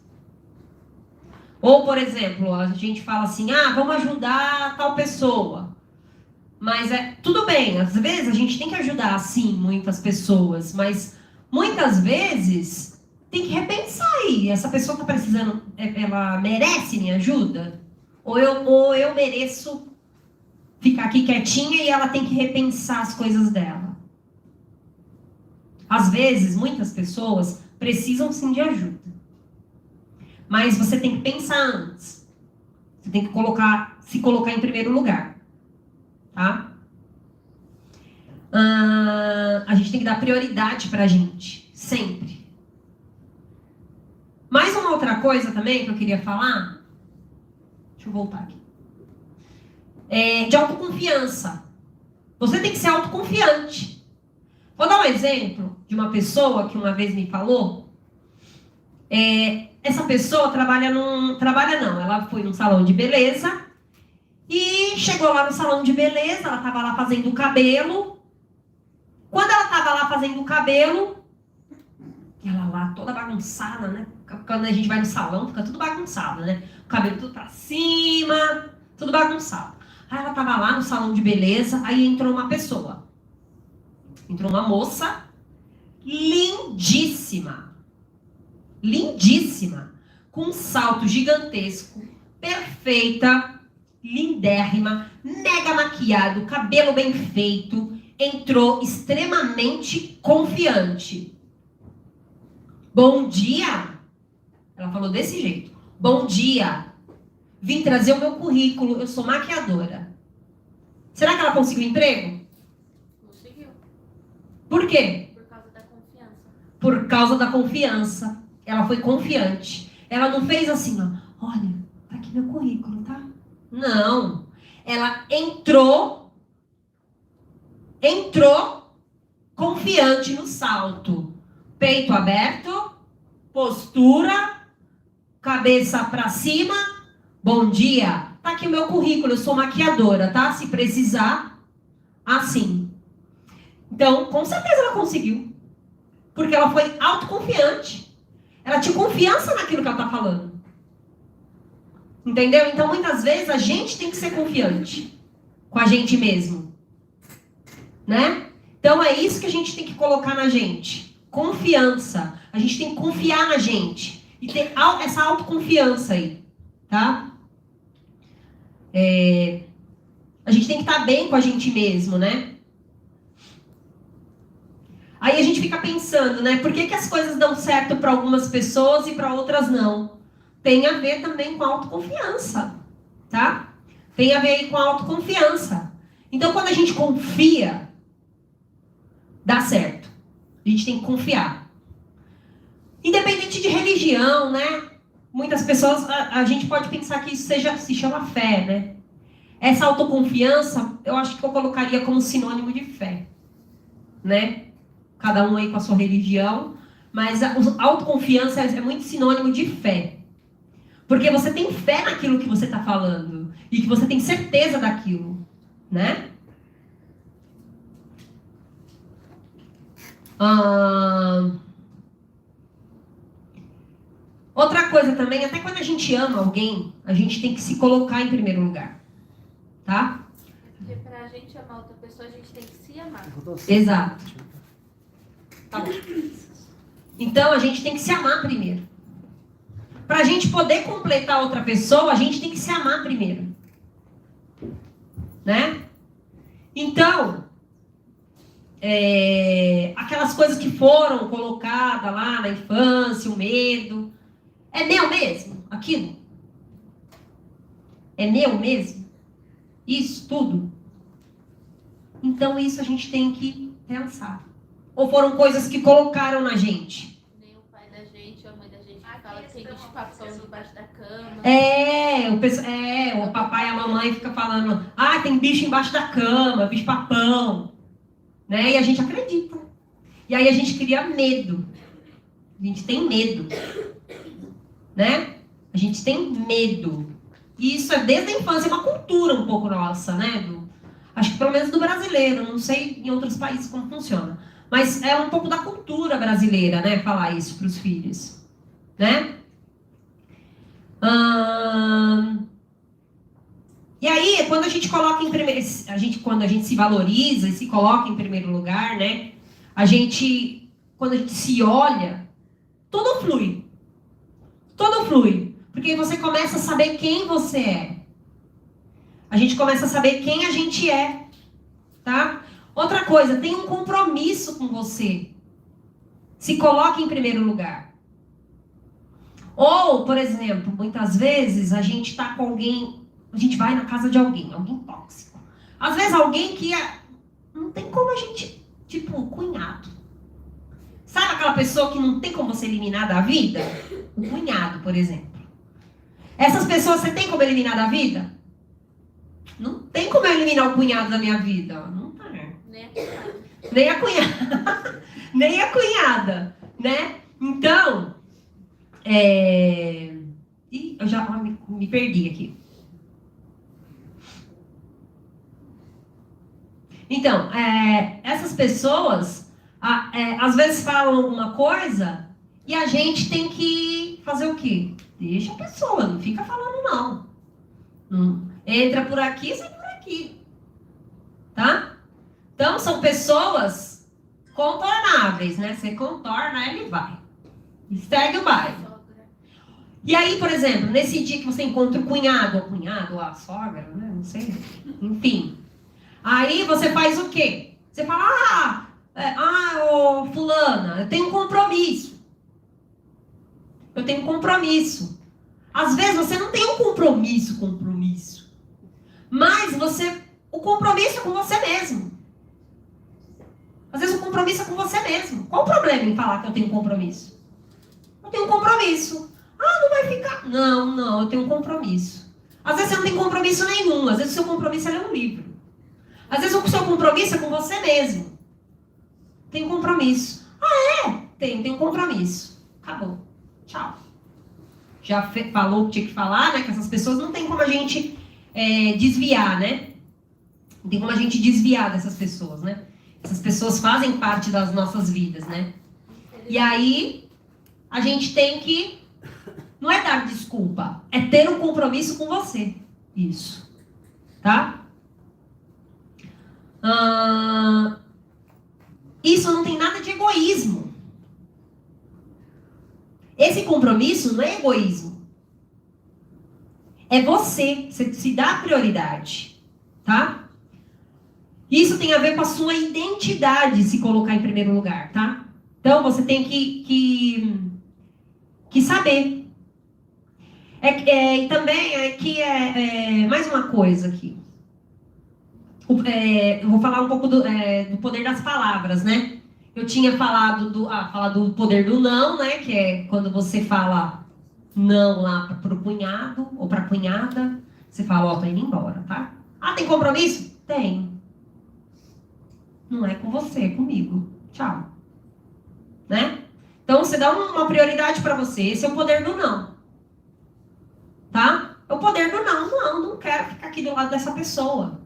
Ou, por exemplo, a gente fala assim, vamos ajudar tal pessoa. Mas tudo bem, às vezes a gente tem que ajudar, sim, muitas pessoas, mas muitas vezes tem que repensar aí. Essa pessoa tá precisando, ela merece minha ajuda? Ou eu mereço ficar aqui quietinha e ela tem que repensar as coisas dela? Às vezes, muitas pessoas precisam sim de ajuda. Mas você tem que pensar antes. Você tem que se colocar em primeiro lugar. Tá? A gente tem que dar prioridade pra gente. Sempre. Mais uma outra coisa também que eu queria falar. Deixa eu voltar aqui. De autoconfiança. Você tem que ser autoconfiante. Vou dar um exemplo de uma pessoa que uma vez me falou. Essa pessoa ela foi num salão de beleza e chegou lá no salão de beleza, ela estava lá fazendo o cabelo. Quando ela estava lá fazendo o cabelo, ela lá toda bagunçada, né? Quando a gente vai no salão, fica tudo bagunçado, né? O cabelo tudo pra cima, tudo bagunçado. Aí ela estava lá no salão de beleza, aí entrou uma pessoa. Entrou uma moça lindíssima. Lindíssima. Com um salto gigantesco, perfeita, lindérrima, mega maquiado, cabelo bem feito, entrou extremamente confiante. Bom dia! Ela falou desse jeito. Bom dia! Vim trazer o meu currículo, eu sou maquiadora. Será que ela conseguiu emprego? Conseguiu. Por quê? Por causa da confiança. Por causa da confiança. Ela foi confiante. Ela não fez assim, ó. Olha, tá aqui meu currículo, tá? Não. Ela entrou confiante no salto. Peito aberto, postura, cabeça pra cima. Bom dia. Tá aqui o meu currículo, eu sou maquiadora, tá? Se precisar, assim. Então, com certeza ela conseguiu. Porque ela foi autoconfiante. Ela tinha confiança naquilo que ela tá falando. Entendeu? Então, muitas vezes, a gente tem que ser confiante com a gente mesmo. Né? Então, é isso que a gente tem que colocar na gente. Confiança. A gente tem que confiar na gente. E ter essa autoconfiança aí. Tá? A gente tem que estar bem com a gente mesmo, né? Aí a gente fica pensando, né? Por que as coisas dão certo para algumas pessoas e para outras não? Tem a ver também com a autoconfiança, tá? Tem a ver aí com a autoconfiança. Então, quando a gente confia, dá certo. A gente tem que confiar. Independente de religião, né? Muitas pessoas, a gente pode pensar que isso se chama fé, né? Essa autoconfiança, eu acho que eu colocaria como sinônimo de fé, né? Cada um aí com a sua religião, mas a autoconfiança é muito sinônimo de fé. Porque você tem fé naquilo que você está falando e que você tem certeza daquilo, né? Outra coisa também, até quando a gente ama alguém, a gente tem que se colocar em primeiro lugar, tá? Porque pra gente amar outra pessoa, a gente tem que se amar. Exato. Tá bom. Então, a gente tem que se amar primeiro. Pra gente poder completar outra pessoa, a gente tem que se amar primeiro. Né? Então, aquelas coisas que foram colocadas lá na infância, o medo, é meu mesmo aquilo? É meu mesmo? Isso tudo? Então, isso a gente tem que pensar. Ou foram coisas que colocaram na gente? Nem o pai da gente ou a mãe da gente fala que tem bicho-papão debaixo da cama. O papai e a mamãe ficam falando, tem bicho embaixo da cama, bicho-papão. Né? E a gente acredita. E aí a gente cria medo. A gente tem medo. Né? A gente tem medo. E isso é desde a infância, é uma cultura um pouco nossa, né? Acho que pelo menos do brasileiro, não sei em outros países como funciona. Mas é um pouco da cultura brasileira, né? Falar isso para os filhos, né? E aí, quando a gente coloca em primeiro, quando a gente se valoriza e se coloca em primeiro lugar, né? Quando a gente se olha, tudo flui. Tudo flui. Porque você começa a saber quem você é. A gente começa a saber quem a gente é, tá? Outra coisa, tem um compromisso com você. Se coloque em primeiro lugar. Ou, por exemplo, muitas vezes a gente tá com alguém, a gente vai na casa de alguém tóxico. Às vezes alguém que não tem como a gente, tipo, cunhado. Sabe aquela pessoa que não tem como você eliminar da vida? O cunhado, por exemplo. Essas pessoas você tem como eliminar da vida? Não tem como eu eliminar o cunhado da minha vida. Não tem. Nem a cunhada. Nem a cunhada, né? Então, eu já me perdi aqui. Então, essas pessoas, às vezes falam alguma coisa e a gente tem que fazer o quê? Deixa a pessoa, não fica falando não. Entra por aqui, sai por aqui. Tá? Então, são pessoas contornáveis, né? Você contorna, ele vai. E segue o baile. E aí, por exemplo, nesse dia que você encontra o cunhado ou a sogra, né? Não sei. Enfim. Aí você faz o quê? Você fala, ô fulana, eu tenho um compromisso. Eu tenho um compromisso. Às vezes você não tem um compromisso. Mas o compromisso é com você mesmo. Às vezes o compromisso é com você mesmo. Qual o problema em falar que eu tenho um compromisso? Eu tenho um compromisso. Não vai ficar. Não, eu tenho um compromisso. Às vezes você não tem compromisso nenhum. Às vezes o seu compromisso é ler um livro. Às vezes o seu compromisso é com você mesmo. Tem um compromisso. Tem um compromisso. Acabou. Tchau. Já falou o que tinha que falar, né? Que essas pessoas não tem como a gente desviar, né? Não tem como a gente desviar dessas pessoas, né? Essas pessoas fazem parte das nossas vidas, né? E aí, a gente tem que... Não é dar desculpa, é ter um compromisso com você. Isso. Tá? Isso não tem nada de egoísmo. Esse compromisso não é egoísmo. É você se dá prioridade. Tá? Isso tem a ver com a sua identidade se colocar em primeiro lugar, tá? Então, você tem que saber. E também, mais uma coisa aqui. Eu vou falar um pouco do poder das palavras, né? Eu tinha falado do poder do não, né? Que é quando você fala não lá pro cunhado ou pra cunhada. Você fala, tô indo embora, tá? Tem compromisso? Tem. Não é com você, é comigo. Tchau. Né? Então, você dá uma prioridade pra você. Esse é o poder do não. Tá? É o poder do não. Não quero ficar aqui do lado dessa pessoa.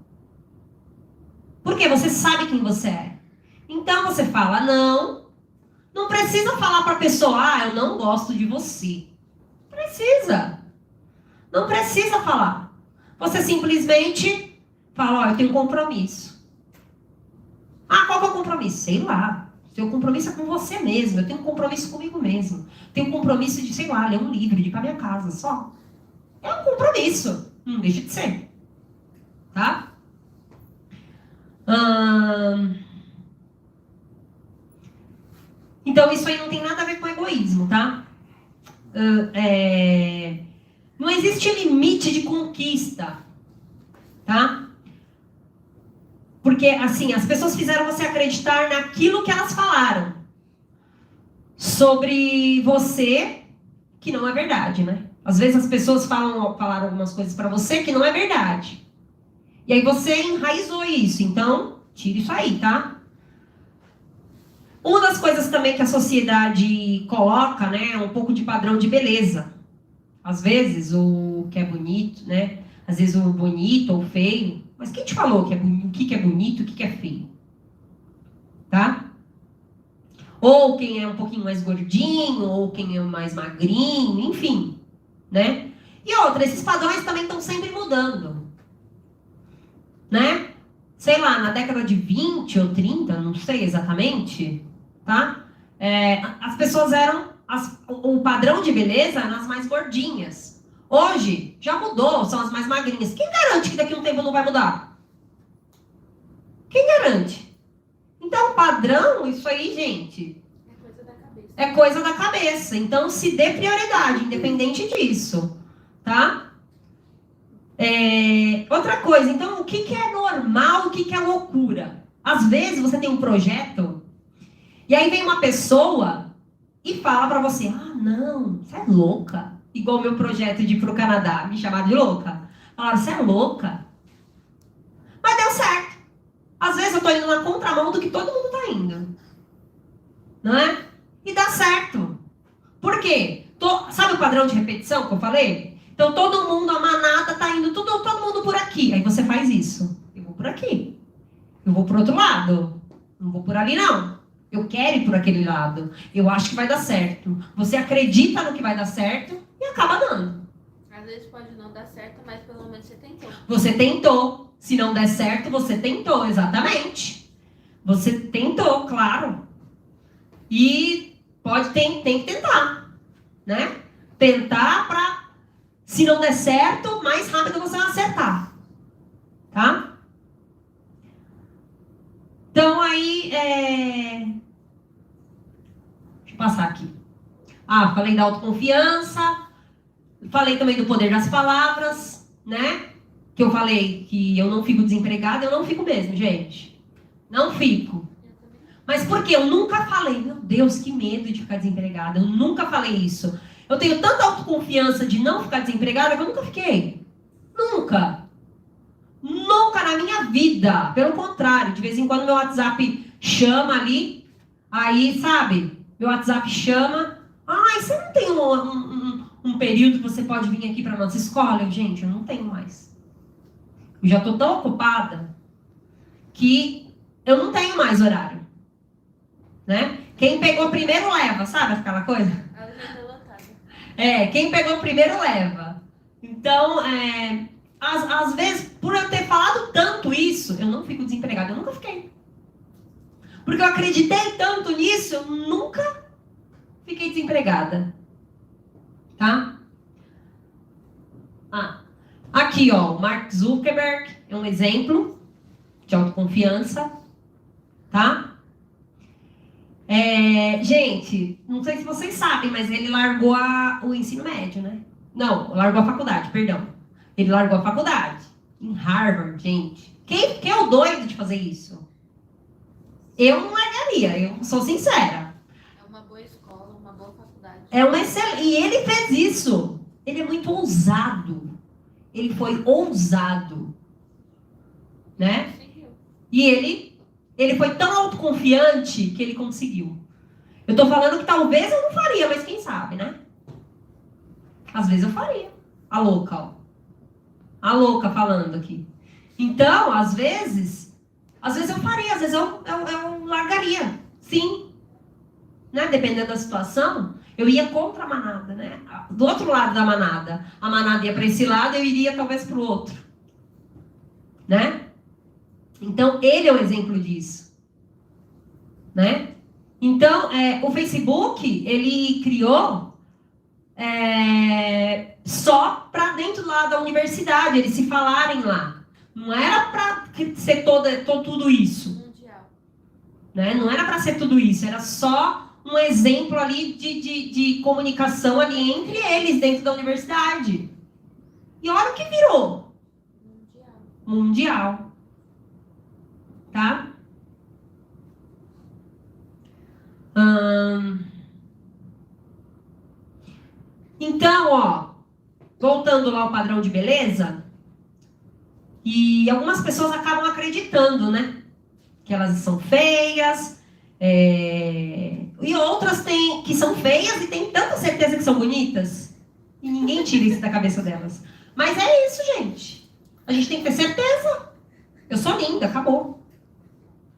Porque você sabe quem você é. Então, você fala não. Não precisa falar pra pessoa, eu não gosto de você. Precisa. Não precisa falar. Você simplesmente fala, eu tenho um compromisso. Qual que é o compromisso? Sei lá. Seu compromisso é com você mesmo. Eu tenho um compromisso comigo mesmo. Tenho um compromisso de, sei lá, ler um livro, de ir pra minha casa, só. É um compromisso. Não deixa de ser. Tá? Então, isso aí não tem nada a ver com egoísmo, tá? Não existe limite de conquista. Tá? Porque, assim, as pessoas fizeram você acreditar naquilo que elas falaram sobre você, que não é verdade, né? Às vezes as pessoas falaram algumas coisas pra você que não é verdade. E aí você enraizou isso. Então, tira isso aí, tá? Uma das coisas também que a sociedade coloca, né, é um pouco de padrão de beleza. Às vezes, o que é bonito, né? às vezes o bonito ou feio. Mas quem te falou que é o que é bonito, o que é feio? Tá? Ou quem é um pouquinho mais gordinho, ou quem é mais magrinho, enfim, né? E outra, esses padrões também estão sempre mudando, né? Sei lá, na década de 20 ou 30, não sei exatamente, tá? As pessoas eram, o padrão de beleza eram as mais gordinhas. Hoje, já mudou, são as mais magrinhas. Quem garante que daqui a um tempo não vai mudar? Quem garante? Então, padrão, isso aí, gente, É coisa da cabeça. é coisa da cabeça. Então, se dê prioridade, independente disso, tá? Outra coisa, então, o que é normal, o que é loucura? Às vezes, você tem um projeto, e aí vem uma pessoa e fala pra você, ah, não, você é louca. Igual o meu projeto de ir pro Canadá, me chamar de louca. Falaram, você é louca. Mas deu certo. Às vezes eu tô indo na contramão do que todo mundo tá indo. Não é? E dá certo. Por quê? Sabe o padrão de repetição que eu falei? Então todo mundo, a manada tá indo, todo mundo por aqui. Aí você faz isso. Eu vou por aqui. Eu vou pro outro lado. Não vou por ali, não. Eu quero ir por aquele lado. Eu acho que vai dar certo. Você acredita no que vai dar certo e acaba dando. Às vezes pode não dar certo, mas pelo menos você tentou. Você tentou. Se não der certo, você tentou, exatamente. Você tentou, claro. E tem que tentar, né? Tentar pra, se não der certo, mais rápido você vai acertar. Tá? Então aí, deixa eu passar aqui. Falei da autoconfiança. Falei também do poder das palavras, né? Que eu falei que eu não fico desempregada, eu não fico mesmo, gente. Não fico. Mas por quê? Eu nunca falei, meu Deus, que medo de ficar desempregada. Eu nunca falei isso. Eu tenho tanta autoconfiança de não ficar desempregada que eu nunca fiquei. Nunca. Nunca na minha vida. Pelo contrário, de vez em quando meu WhatsApp chama ali. Aí, sabe? Meu WhatsApp chama. Ai, você não tem um período que você pode vir aqui para nossa escola? Gente, eu não tenho mais. Eu já estou tão ocupada que eu não tenho mais horário. Né? Quem pegou primeiro leva, sabe aquela coisa? Ela já tá lotada. Quem pegou primeiro leva. Então, às vezes, por eu ter falado tanto isso, eu não fico desempregada, eu nunca fiquei. Porque eu acreditei tanto nisso, eu nunca fiquei desempregada. Tá? Aqui, ó, o Mark Zuckerberg é um exemplo de autoconfiança, tá? Gente, não sei se vocês sabem, mas ele largou o ensino médio, né? Não, largou a faculdade, perdão. Ele largou a faculdade em Harvard, gente. Quem é o doido de fazer isso? Eu não largaria, eu sou sincera. É uma boa escola, uma boa faculdade. E ele fez isso. Ele é muito ousado. Ele foi ousado, né? Conseguiu. E ele foi tão autoconfiante que ele conseguiu. Eu tô falando que talvez eu não faria, mas quem sabe, né? Às vezes eu faria. A louca, ó. A louca falando aqui. Então, às vezes eu faria, às vezes eu largaria. Sim. Né? Dependendo da situação, eu ia contra a manada, né? Do outro lado da manada. A manada ia para esse lado, eu iria talvez para o outro. Né? Então, ele é um exemplo disso. Né? Então, o Facebook, ele criou só para dentro lá da universidade, eles se falarem lá. Não era para ser tudo isso. Mundial. Né? Não era para ser tudo isso, era só um exemplo ali de comunicação ali entre eles dentro da universidade. E olha o que virou. Mundial. Tá? Então, ó, voltando lá ao padrão de beleza, e algumas pessoas acabam acreditando, né? Que elas são feias, e outras que são feias e têm tanta certeza que são bonitas. E ninguém tira isso da cabeça delas. Mas é isso, gente. A gente tem que ter certeza. Eu sou linda, acabou.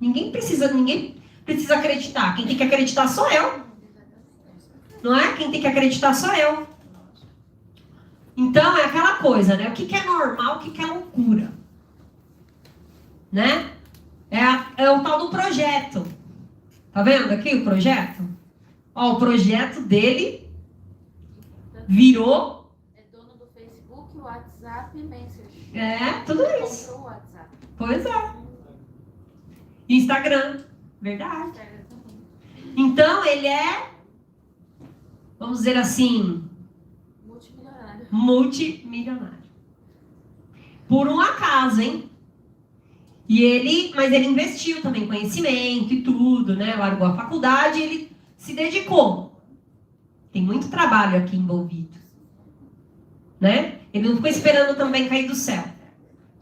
Ninguém precisa acreditar. Quem tem que acreditar sou eu. Não é? Quem tem que acreditar sou eu. Então, é aquela coisa, né? O que é normal, o que é loucura. Né? É o tal do projeto. Tá vendo aqui o projeto? Ó, o projeto dele virou... É dono do Facebook, WhatsApp e Messenger. É, tudo isso. Comprou o WhatsApp. Pois é. Instagram. Verdade. Então, ele é, vamos dizer assim, Multimilionário. multimilionário. Por um acaso, hein? Mas ele investiu também em conhecimento e tudo, né? Largou a faculdade e ele se dedicou. Tem muito trabalho aqui envolvido. Né? Ele não ficou esperando também cair do céu.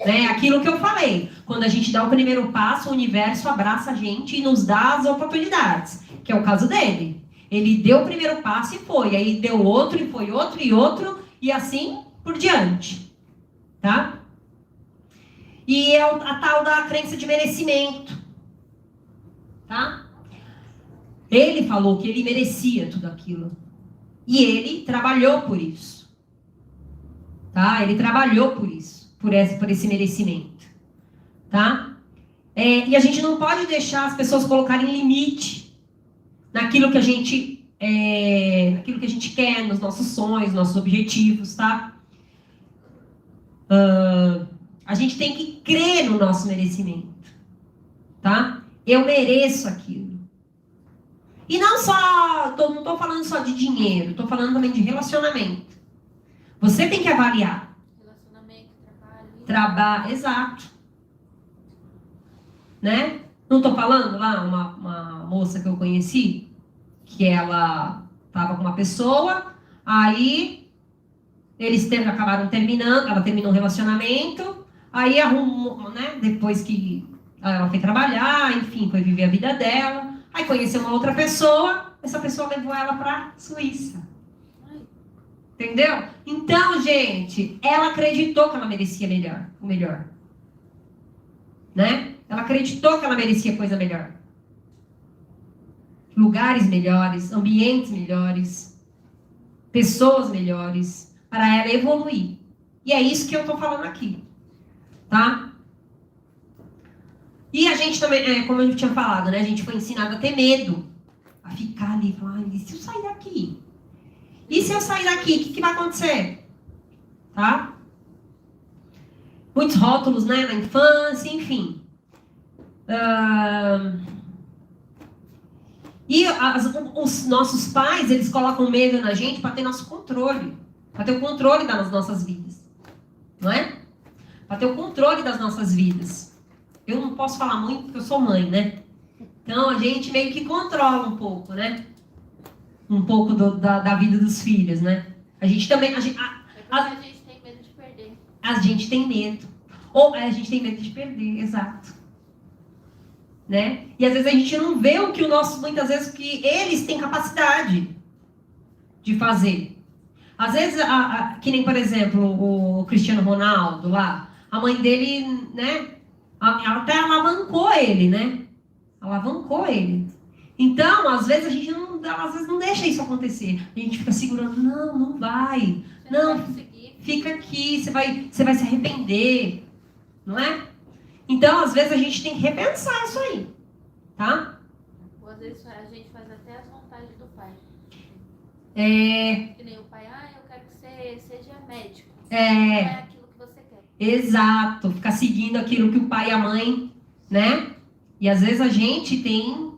Né? Aquilo que eu falei. Quando a gente dá o primeiro passo, o universo abraça a gente e nos dá as oportunidades. Que é o caso dele. Ele deu o primeiro passo e foi. Aí deu outro e foi outro e outro. E assim por diante. Tá? E é a tal da crença de merecimento. Tá? Ele falou que ele merecia tudo aquilo. E ele trabalhou por isso. Tá? Ele trabalhou por isso. Por esse merecimento. Tá? E a gente não pode deixar as pessoas colocarem limite naquilo que a gente quer, nos nossos sonhos, nossos objetivos, tá? A gente tem que crer no nosso merecimento, tá? Eu mereço aquilo. E não estou falando só de dinheiro, estou falando também de relacionamento. Você tem que avaliar. Relacionamento, trabalho. Exato. Né? Não estou falando lá, uma moça que eu conheci, que ela estava com uma pessoa, aí eles acabaram terminando, ela terminou um relacionamento, aí arrumou, né? Depois que ela foi trabalhar, enfim, foi viver a vida dela, aí conheceu uma outra pessoa, essa pessoa levou ela para Suíça. Entendeu? Então, gente, ela acreditou que ela merecia o melhor. Né? Ela acreditou que ela merecia coisa melhor. Lugares melhores, ambientes melhores, pessoas melhores, para ela evoluir. E é isso que eu estou falando aqui. Tá? E a gente também, como eu tinha falado, né? A gente foi ensinado a ter medo. A ficar ali, falar, e se eu sair daqui? E se eu sair daqui, o que vai acontecer? Tá? Muitos rótulos, né, na infância, enfim. E os nossos pais, eles colocam medo na gente para ter nosso controle. Para ter o controle das nossas vidas. Não é? Para ter o controle das nossas vidas. Eu não posso falar muito porque eu sou mãe, né? Então, a gente meio que controla um pouco, né? Um pouco da vida dos filhos, né? A gente também... É porque a gente tem medo de perder. A gente tem medo. Ou a gente tem medo de perder, exato. Né? E às vezes a gente não vê o que muitas vezes o que eles têm capacidade de fazer. Às vezes, que nem, por exemplo, o Cristiano Ronaldo lá, a mãe dele, né? Até alavancou ele, né? Alavancou ele. Então, às vezes a gente não deixa isso acontecer. A gente fica segurando, não vai. Você não vai conseguir. Fica aqui, você vai se arrepender. Não é? Então, às vezes a gente tem que repensar isso aí. Tá? Ou às vezes a gente faz até as vontades do pai. Que nem o pai, eu quero que você seja médico. Não é aquilo que você quer. Exato. Ficar seguindo aquilo que o pai e a mãe, né? E às vezes a gente tem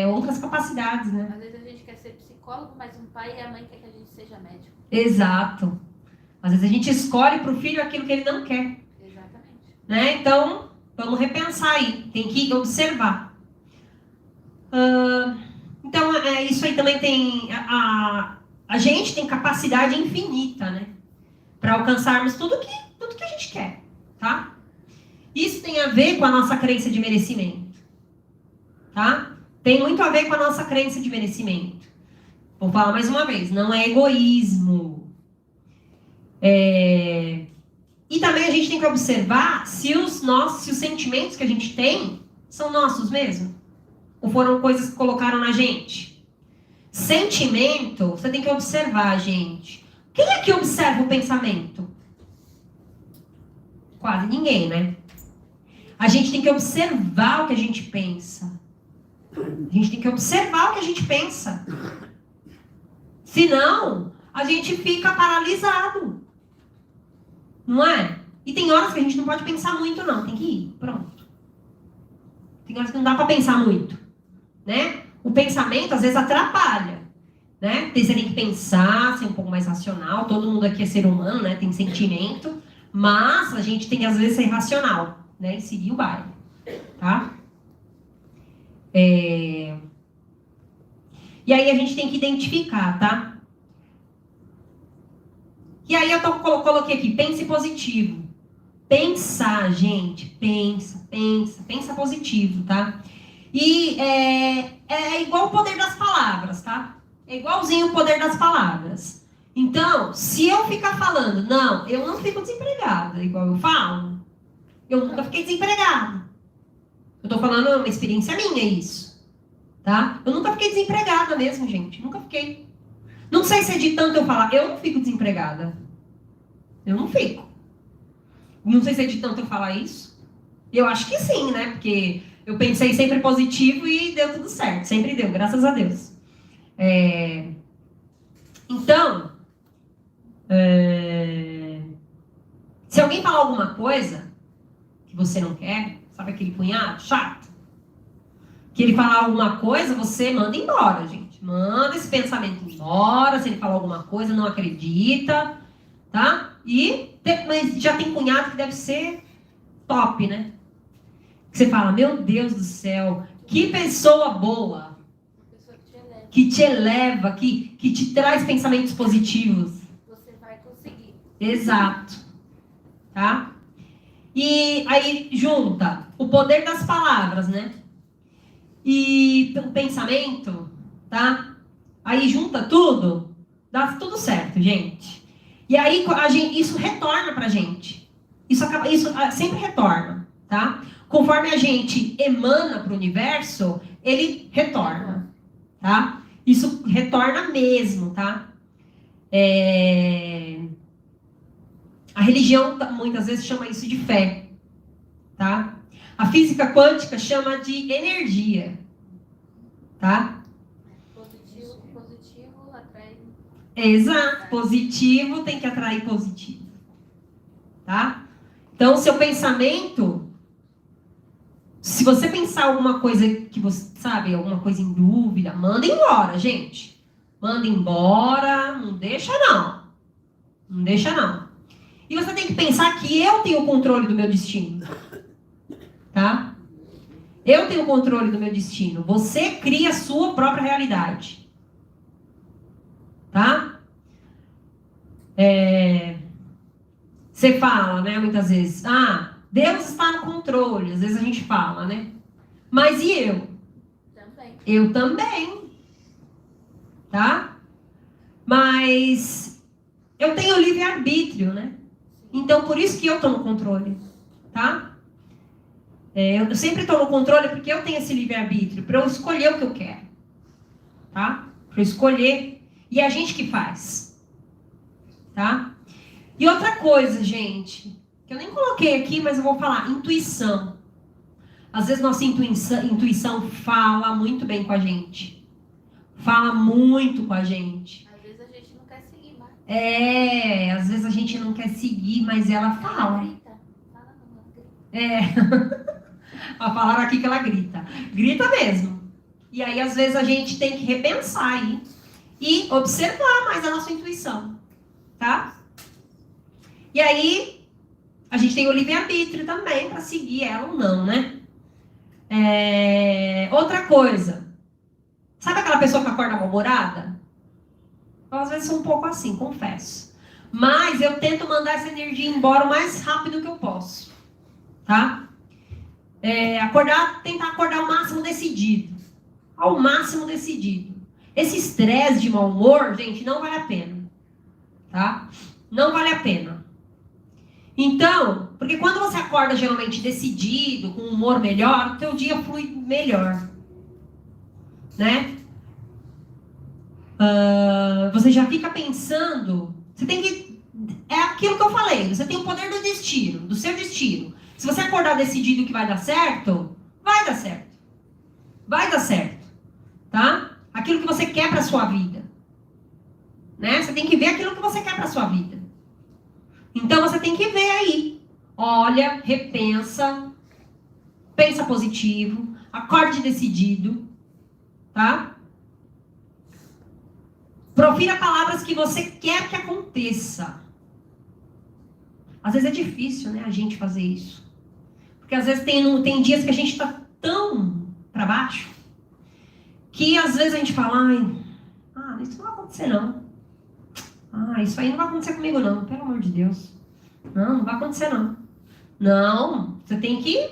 outras capacidades, né? Às vezes a gente quer ser psicólogo, mas o pai e a mãe querem que a gente seja médico. Exato. Às vezes a gente escolhe para o filho aquilo que ele não quer. Exatamente. Né? Então, vamos repensar aí. Tem que observar. Então, isso aí também tem... A gente tem capacidade infinita, né? Para alcançarmos tudo que a gente quer. Tá? Isso tem a ver com a nossa crença de merecimento. Tá? Tem muito a ver com a nossa crença de merecimento. Vou falar mais uma vez. Não é egoísmo. E também a gente tem que observar se os sentimentos que a gente tem são nossos mesmo. Ou foram coisas que colocaram na gente. Sentimento, você tem que observar, gente. Quem é que observa o pensamento? Quase ninguém, né? A gente tem que observar o que a gente pensa. A gente tem que observar o que a gente pensa. Senão, a gente fica paralisado. Não é? E tem horas que a gente não pode pensar muito, não. Tem que ir. Pronto. Tem horas que não dá para pensar muito. Né? O pensamento, às vezes, atrapalha. Né? Você tem que pensar, ser um pouco mais racional. Todo mundo aqui é ser humano, né? Tem sentimento. Mas a gente tem que, às vezes, ser racional. Né? E seguir o baile. Tá? E aí a gente tem que identificar, tá? E aí eu coloquei aqui, pense positivo. Pensar, gente, pensa positivo, tá? E é igual o poder das palavras, tá? É igualzinho o poder das palavras. Então, se eu ficar falando, não, eu não fico desempregada, igual eu falo, eu nunca fiquei desempregada. Eu tô falando, é uma experiência minha isso, tá? Eu nunca fiquei desempregada mesmo, gente, nunca fiquei. Não sei se é de tanto eu falar, eu não fico desempregada. Eu não fico. Não sei se é de tanto eu falar isso. Eu acho que sim, né? Porque eu pensei sempre positivo e deu tudo certo. Sempre deu, graças a Deus. Então, se alguém falar alguma coisa que você não quer, sabe aquele cunhado chato? Que ele falar alguma coisa, você manda embora, gente. Manda esse pensamento embora. Se ele falar alguma coisa, não acredita, tá? Mas já tem cunhado que deve ser top, né? Que você fala, meu Deus do céu, que pessoa boa. Que te eleva, que te traz pensamentos positivos. Você vai conseguir. Exato. Tá? E aí junta o poder das palavras, né? E o pensamento, tá? Aí junta tudo, dá tudo certo, gente. E aí isso retorna pra gente. Isso sempre retorna, tá? Conforme a gente emana pro universo, ele retorna, tá? Isso retorna mesmo, tá? A religião muitas vezes chama isso de fé, tá? A física quântica chama de energia, tá? Positivo atrai. Exato, positivo tem que atrair positivo, tá? Então, seu pensamento, se você pensar alguma coisa que você sabe, alguma coisa em dúvida, manda embora, gente. Manda embora, não deixa não. Não deixa não. E você tem que pensar que eu tenho o controle do meu destino. Tá? Eu tenho o controle do meu destino. Você cria a sua própria realidade. Tá? Você fala, né, muitas vezes, Deus está no controle. Às vezes a gente fala, né? Mas e eu? Também. Eu também. Tá? Mas eu tenho livre-arbítrio, né? Então, por isso que eu estou no controle. Tá? Eu sempre estou no controle porque eu tenho esse livre-arbítrio, para eu escolher o que eu quero. Tá? Para eu escolher. E é a gente que faz. Tá? E outra coisa, gente, que eu nem coloquei aqui, mas eu vou falar, intuição. Às vezes nossa intuição fala muito bem com a gente. Fala muito com a gente. Às vezes a gente não quer seguir, mas... Às vezes a gente não quer seguir, mas ela fala. Ela grita. Fala não, ela grita. A falar aqui que ela grita. Grita mesmo. E aí, às vezes, a gente tem que repensar aí e observar mais a nossa intuição. Tá? E aí, a gente tem o livre-arbítrio também para seguir ela ou não, né? Outra coisa. Sabe aquela pessoa que acorda mal-humorada? Eu, às vezes, sou um pouco assim, confesso. Mas eu tento mandar essa energia embora o mais rápido que eu posso. Tá? Tentar acordar ao máximo decidido. Ao máximo decidido. Esse estresse de mau humor, gente, não vale a pena. Tá? Não vale a pena. Então, porque quando você acorda geralmente decidido, com um humor melhor, o teu dia flui melhor, né? Você já fica pensando, você tem que, é aquilo que eu falei, você tem o poder do destino, do seu destino. Se você acordar decidido que vai dar certo, vai dar certo. Vai dar certo, tá? Aquilo que você quer para sua vida, né? Você tem que ver aquilo que você quer para sua vida. Então você tem que ver aí. Olha, repensa, pensa positivo, acorde decidido, tá? Profira palavras que você quer que aconteça. Às vezes é difícil, né, a gente fazer isso. Porque às vezes tem dias que a gente está tão para baixo que às vezes a gente fala, isso não vai acontecer não. Isso aí não vai acontecer comigo não, pelo amor de Deus. Não vai acontecer não. Não, você tem que,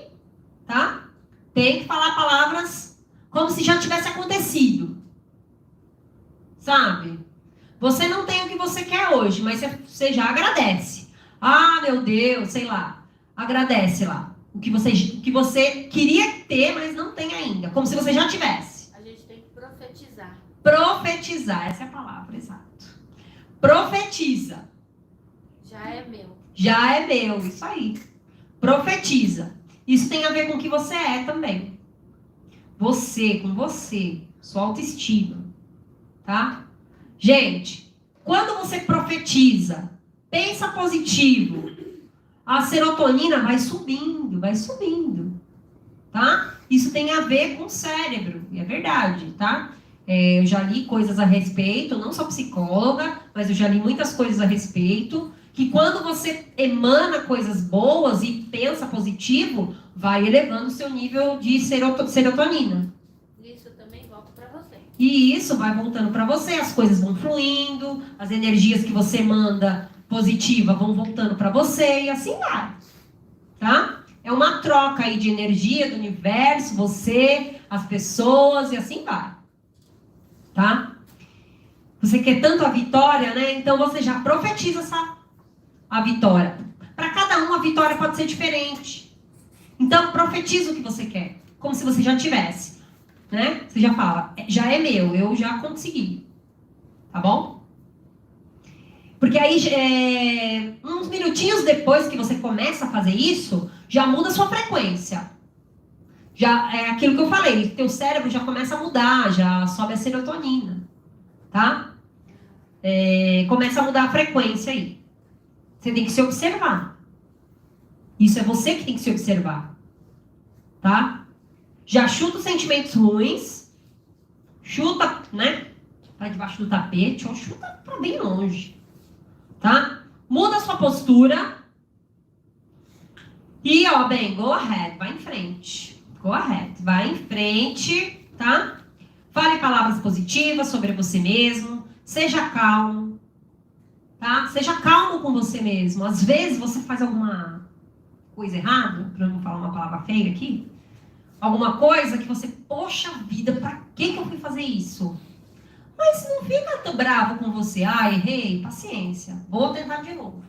tá? Tem que falar palavras como se já tivesse acontecido. Sabe? Você não tem o que você quer hoje, mas você já agradece. Meu Deus, sei lá. Agradece lá. O que você queria ter, mas não tem ainda. Como se você já tivesse. A gente tem que profetizar. Profetizar, essa é a palavra, exato. Profetiza. Já é meu. Já é meu, isso aí. Profetiza. Isso tem a ver com o que você é também. Você, com você, sua autoestima. Tá? Gente, quando você profetiza, pensa positivo, a serotonina vai subindo, tá? Isso tem a ver com o cérebro, e é verdade, tá? Eu já li coisas a respeito, não sou psicóloga, mas eu já li muitas coisas a respeito, que quando você emana coisas boas e pensa positivo, vai elevando o seu nível de serotonina. Isso também volta para você. E isso vai voltando para você, as coisas vão fluindo, as energias que você manda positiva vão voltando para você e assim vai, tá? É uma troca aí de energia do universo, você, as pessoas e assim vai, tá? Você quer tanto a vitória, né? Então você já profetiza a vitória. Para cada um a vitória pode ser diferente. Então profetiza o que você quer, como se você já tivesse. Né? Você já fala, já é meu, eu já consegui. Tá bom? Porque aí, uns minutinhos depois que você começa a fazer isso, já muda a sua frequência. Já é aquilo que eu falei, teu cérebro já começa a mudar, já sobe a serotonina. Tá? Começa a mudar a frequência aí. Você tem que se observar. Isso é você que tem que se observar. Tá? Já chuta os sentimentos ruins, chuta, né, para debaixo do tapete, ou chuta para bem longe, tá? Muda a sua postura e, go ahead, vai em frente, vai em frente, tá? Fale palavras positivas sobre você mesmo, seja calmo, tá? Seja calmo com você mesmo. Às vezes você faz alguma coisa errada, para não falar uma palavra feia aqui, alguma coisa que você, poxa vida, pra que eu fui fazer isso? Mas não fica tão bravo com você. Errei, paciência. Vou tentar de novo.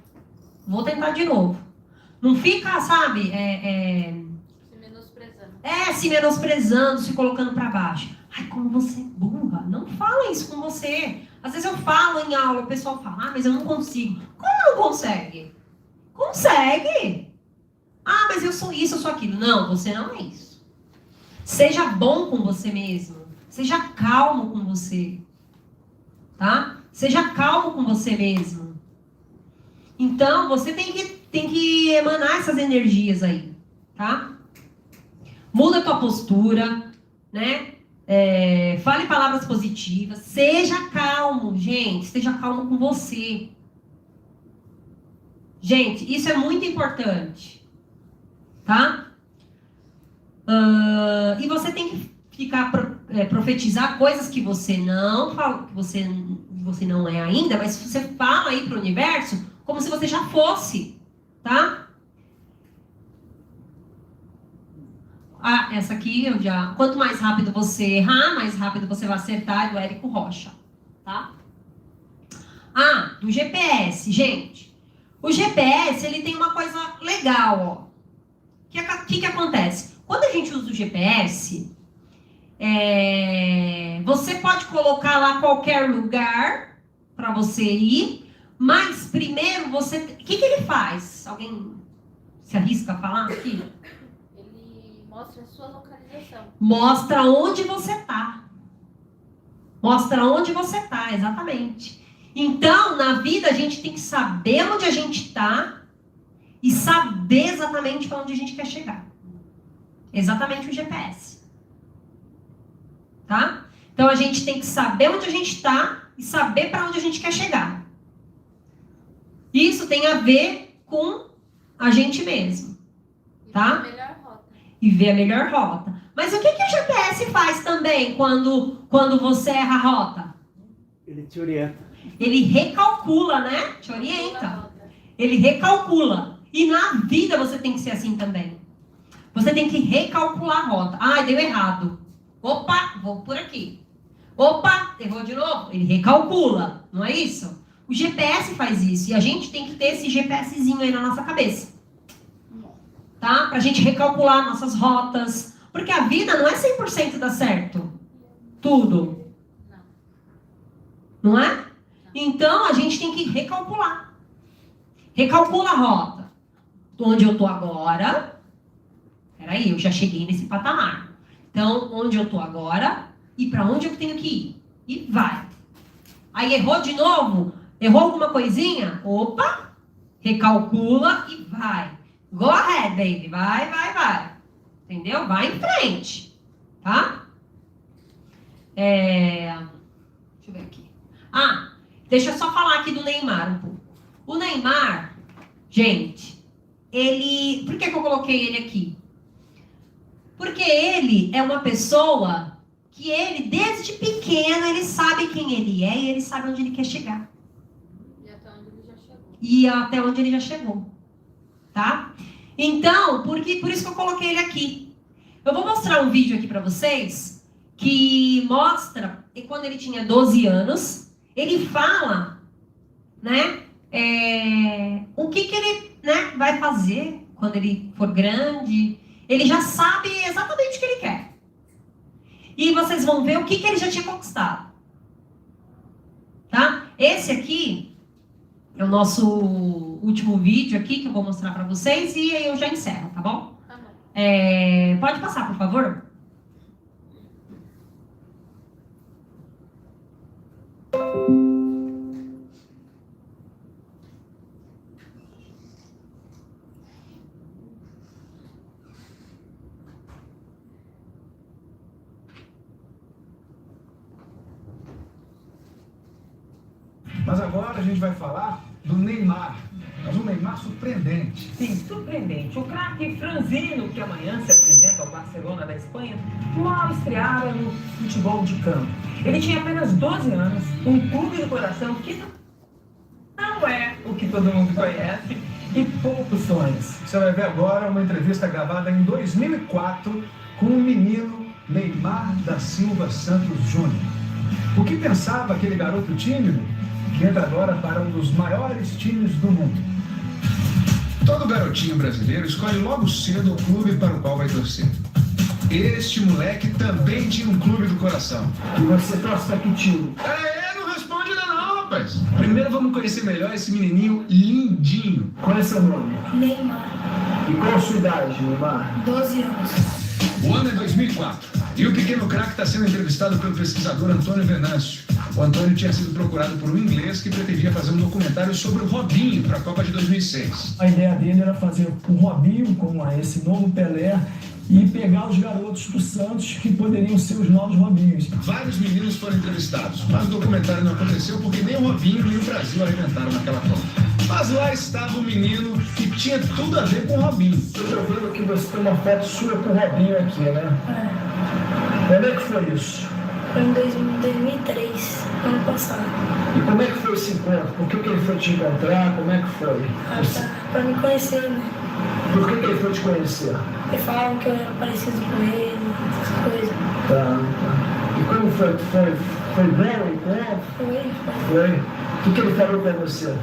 Não fica, sabe, Se menosprezando. se menosprezando, se colocando pra baixo. Como você é burra. Não fala isso com você. Às vezes eu falo em aula, o pessoal fala, mas eu não consigo. Como não consegue? Consegue. Mas eu sou isso, eu sou aquilo. Não, você não é isso. Seja bom com você mesmo. Seja calmo com você. Tá? Seja calmo com você mesmo. Então, você tem que emanar essas energias aí. Tá? Muda a tua postura. Né? Fale palavras positivas. Seja calmo, gente. Seja calmo com você. Gente, isso é muito importante. Tá? E você tem que profetizar coisas que você não fala, que você não é ainda, mas você fala aí para o universo como se você já fosse, tá? Essa aqui eu já... Quanto mais rápido você errar, mais rápido você vai acertar, é do Érico Rocha, tá? Do GPS, gente. O GPS, ele tem uma coisa legal, ó. O que acontece? Quando a gente usa o GPS, você pode colocar lá qualquer lugar para você ir, mas primeiro você... O que ele faz? Alguém se arrisca a falar aqui? Ele mostra a sua localização. Mostra onde você tá. Mostra onde você tá, exatamente. Então, na vida, a gente tem que saber onde a gente tá e saber exatamente para onde a gente quer chegar. Exatamente o GPS. Tá? Então, a gente tem que saber onde a gente tá e saber para onde a gente quer chegar. Isso tem a ver com a gente mesmo. Tá? E a melhor rota. E ver a melhor rota. Mas o que o GPS faz também quando você erra a rota? Ele te orienta. Ele recalcula, né? Te orienta. Ele recalcula. E na vida você tem que ser assim também. Você tem que recalcular a rota. Ah, deu errado. Opa, vou por aqui. Opa, errou de novo. Ele recalcula, não é isso? O GPS faz isso. E a gente tem que ter esse GPSzinho aí na nossa cabeça. Tá? Pra gente recalcular nossas rotas. Porque a vida não é 100% dar certo. Tudo. Não é? Então, a gente tem que recalcular. Recalcula a rota. Onde eu tô agora. Peraí, eu já cheguei nesse patamar. Então, onde eu tô agora e para onde eu tenho que ir. E vai. Aí errou de novo? Errou alguma coisinha? Opa! Recalcula e vai. Go ahead, baby. Vai, vai, vai. Entendeu? Vai em frente. Tá? Deixa eu ver aqui. Ah, deixa eu só falar aqui do Neymar um pouco. O Neymar, gente, ele... Por que eu coloquei ele aqui? Porque ele é uma pessoa que ele, desde pequeno, ele sabe quem ele é e ele sabe onde ele quer chegar. E até onde ele já chegou. E até onde ele já chegou. Tá? Então, por isso que eu coloquei ele aqui. Eu vou mostrar um vídeo aqui pra vocês que mostra que quando ele tinha 12 anos, ele fala, né, o que ele, né, vai fazer quando ele for grande. Ele já sabe exatamente o que ele quer. E vocês vão ver o que ele já tinha conquistado. Tá? Esse aqui é o nosso último vídeo aqui que eu vou mostrar pra vocês e aí eu já encerro, tá bom? Tá bom. Pode passar, por favor? Mas agora a gente vai falar do Neymar. Mas um Neymar surpreendente. Sim, surpreendente. O craque franzino, que amanhã se apresenta ao Barcelona da Espanha, mal estreara no futebol de campo. Ele tinha apenas 12 anos, um clube do coração que não é o que todo mundo conhece e poucos sonhos. Você vai ver agora uma entrevista gravada em 2004 com o menino Neymar da Silva Santos Júnior. O que pensava aquele garoto tímido que entra agora para um dos maiores times do mundo? Todo garotinho brasileiro escolhe logo cedo o clube para o qual vai torcer. Este moleque também tinha um clube do coração. E você torce para que time? Não responde ainda não, rapaz. Primeiro vamos conhecer melhor esse menininho lindinho. Qual é seu nome? Neymar, E qual a sua idade, Neymar? 12 anos. O ano é 2004 e o pequeno craque está sendo entrevistado pelo pesquisador Antônio Venâncio. O Antônio tinha sido procurado por um inglês que pretendia fazer um documentário sobre o Robinho para a Copa de 2006. A ideia dele era fazer o Robinho com esse novo Pelé e pegar os garotos do Santos que poderiam ser os novos Robinhos. Vários meninos foram entrevistados, mas o documentário não aconteceu porque nem o Robinho nem o Brasil arrebentaram naquela Copa. Mas lá estava o menino que tinha tudo a ver com o Robinho. Eu tô vendo que você tem uma foto sua com o Robinho aqui, né? Como é que foi isso? Foi em 2003, ano passado. E como é que foi esse encontro? Por que ele foi te encontrar? Como é que foi? Pra me conhecer, né? Por que ele foi te conhecer? Porque falavam que eu era parecido com ele, essas coisas. Tá. E como foi? Foi bom o encontro? Foi. Foi. O que ele falou pra você?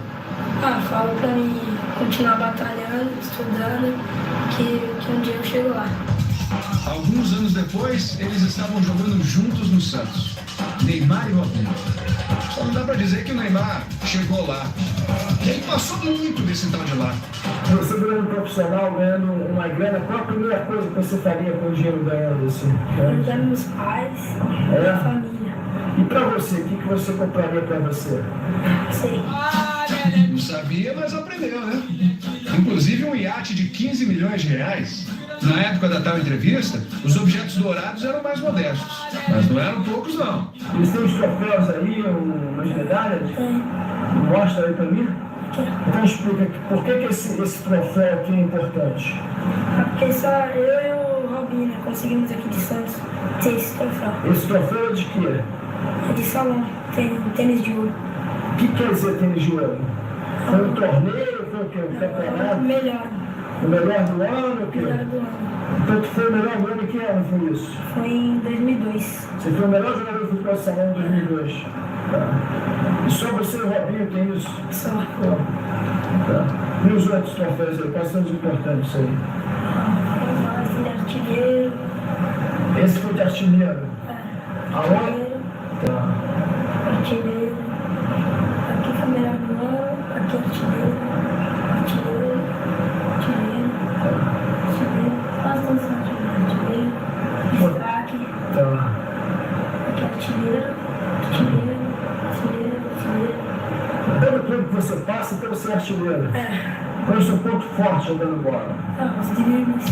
Falo pra mim continuar batalhando, estudando, que um dia eu chego lá. Alguns anos depois, eles estavam jogando juntos no Santos. Neymar e Robinho. Só não dá pra dizer que o Neymar chegou lá. Ele passou muito desse tal de lá. Você virando profissional, ganhando uma grana, qual a primeira coisa que você faria com o dinheiro ganhando assim? Ajudando meus pais, minha família. E pra você, o que você compraria pra você? Sei. Não sabia, mas aprendeu, né? Inclusive um iate de 15 milhões de reais. Na época da tal entrevista, os objetos dourados eram mais modestos. Mas não eram poucos, não. Eles têm uns troféus aí, umas medalhas? Mostra aí pra mim. Então explica por que esse troféu aqui é importante. Porque só eu e o Robinho, né, conseguimos aqui de Santos ter esse troféu. Esse troféu é de quê? É de salão, tem tênis de ouro. O que quer dizer tênis de ouro? Foi um torneio, foi o quê? Um campeonato? Melhor. O melhor do ano? O quê? Melhor do ano. Então tu foi o melhor do ano em que ano foi isso? Foi em 2002. Você foi o melhor jogador de futebol de salão em 2002. Tá. E só você e o Robinho tem isso? Só. Tá. E os outros troféus aí, quais são os importantes aí? Ele é artilheiro. Esse foi de artilheiro? Aonde? Tá. Artilheiro. Aqui foi melhor do ano. Aqui artilheiro. Artilheiro. Artilheiro. Artilheiro. Quase todos são artilheiro. Destaque. Tá. Aqui artilheiro. Artilheiro. Artilheiro. Artilheiro. Todo clube que você passa, então você é artilheiro. Qual é o seu ponto forte jogando bola? Os dribles.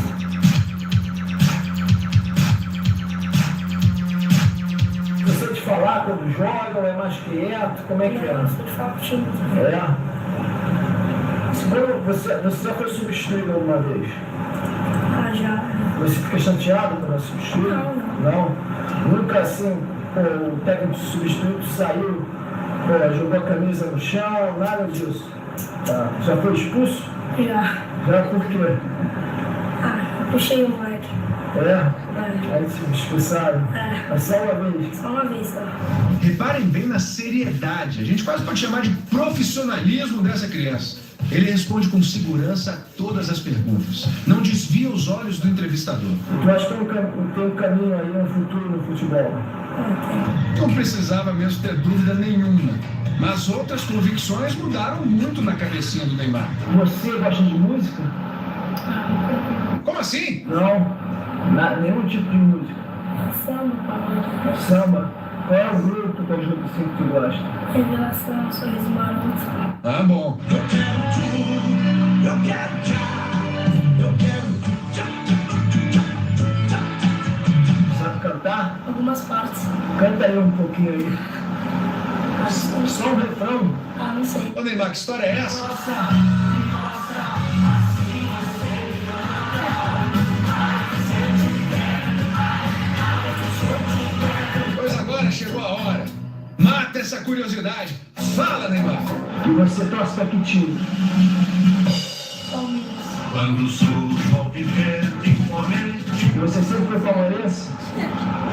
Você de falar quando joga, ou é mais quieto? Como é que é? Gosto de falar com o time. É. Você já foi substituído alguma vez? Já. Você fica chateado quando é substituído? Não. Nunca assim, pô, o técnico substituto saiu, pô, jogou a camisa no chão, nada disso. Tá. Já foi expulso? Já. Já por quê? Eu puxei o moleque. Aí se expulsaram? Mas só uma vez? Só uma vez, tá? Reparem bem na seriedade. A gente quase pode chamar de profissionalismo dessa criança. Ele responde com segurança a todas as perguntas. Não desvia os olhos do entrevistador. Tu acha que tem um caminho aí, um futuro no futebol? Não precisava mesmo ter dúvida nenhuma. Mas outras convicções mudaram muito na cabecinha do Neymar. Você gosta de música? Como assim? Não. Nenhum tipo de música. Samba, pagode. Samba? Qual é o grupo que tu gosta? Revelação, Sorriso Maroto. Ah, bom. Sabe cantar? Algumas partes. Canta aí um pouquinho aí. Só um refrão? Não sei. Ô Neymar, que história é essa? Pois agora chegou a hora. Mata essa curiosidade. Fala, Neymar. E você torce pra que time? Palmeiras. Quando surge o pivete imponente. E você sempre foi palmeirense?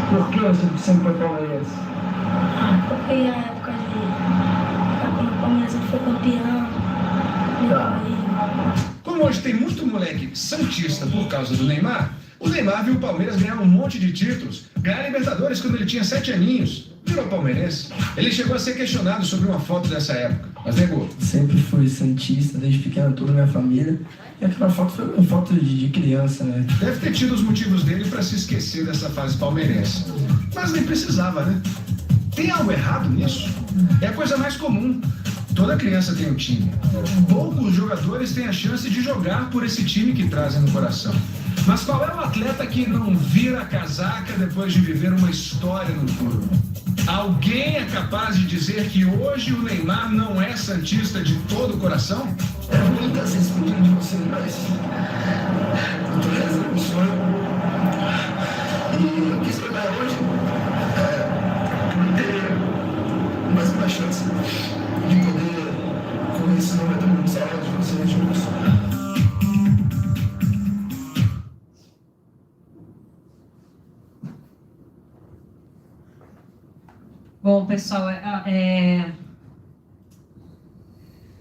Por que você sempre foi palmeirense? Porque na época quando o Palmeiras foi campeão. Como hoje tem muito moleque santista por causa do Neymar, o Neymar viu o Palmeiras ganhar um monte de títulos, ganhar Libertadores quando ele tinha 7 aninhos. Virou palmeirense. Ele chegou a ser questionado sobre uma foto dessa época, mas negou. Sempre fui santista, desde pequeno, toda a minha família. E aquela foto foi uma foto de criança, né? Deve ter tido os motivos dele para se esquecer dessa fase palmeirense. Mas nem precisava, né? Tem algo errado nisso? É a coisa mais comum. Toda criança tem um time. Poucos jogadores têm a chance de jogar por esse time que trazem no coração. Mas qual é o atleta que não vira a casaca depois de viver uma história no clube? Alguém é capaz de dizer que hoje o Neymar não é santista de todo o coração? É ruim estar se despedindo de você, mas eu tô realizando um sonho. E eu quis pegar hoje por ter mais uma chance de poder correr esse 90 mil salários de vocês juntos. Bom, pessoal,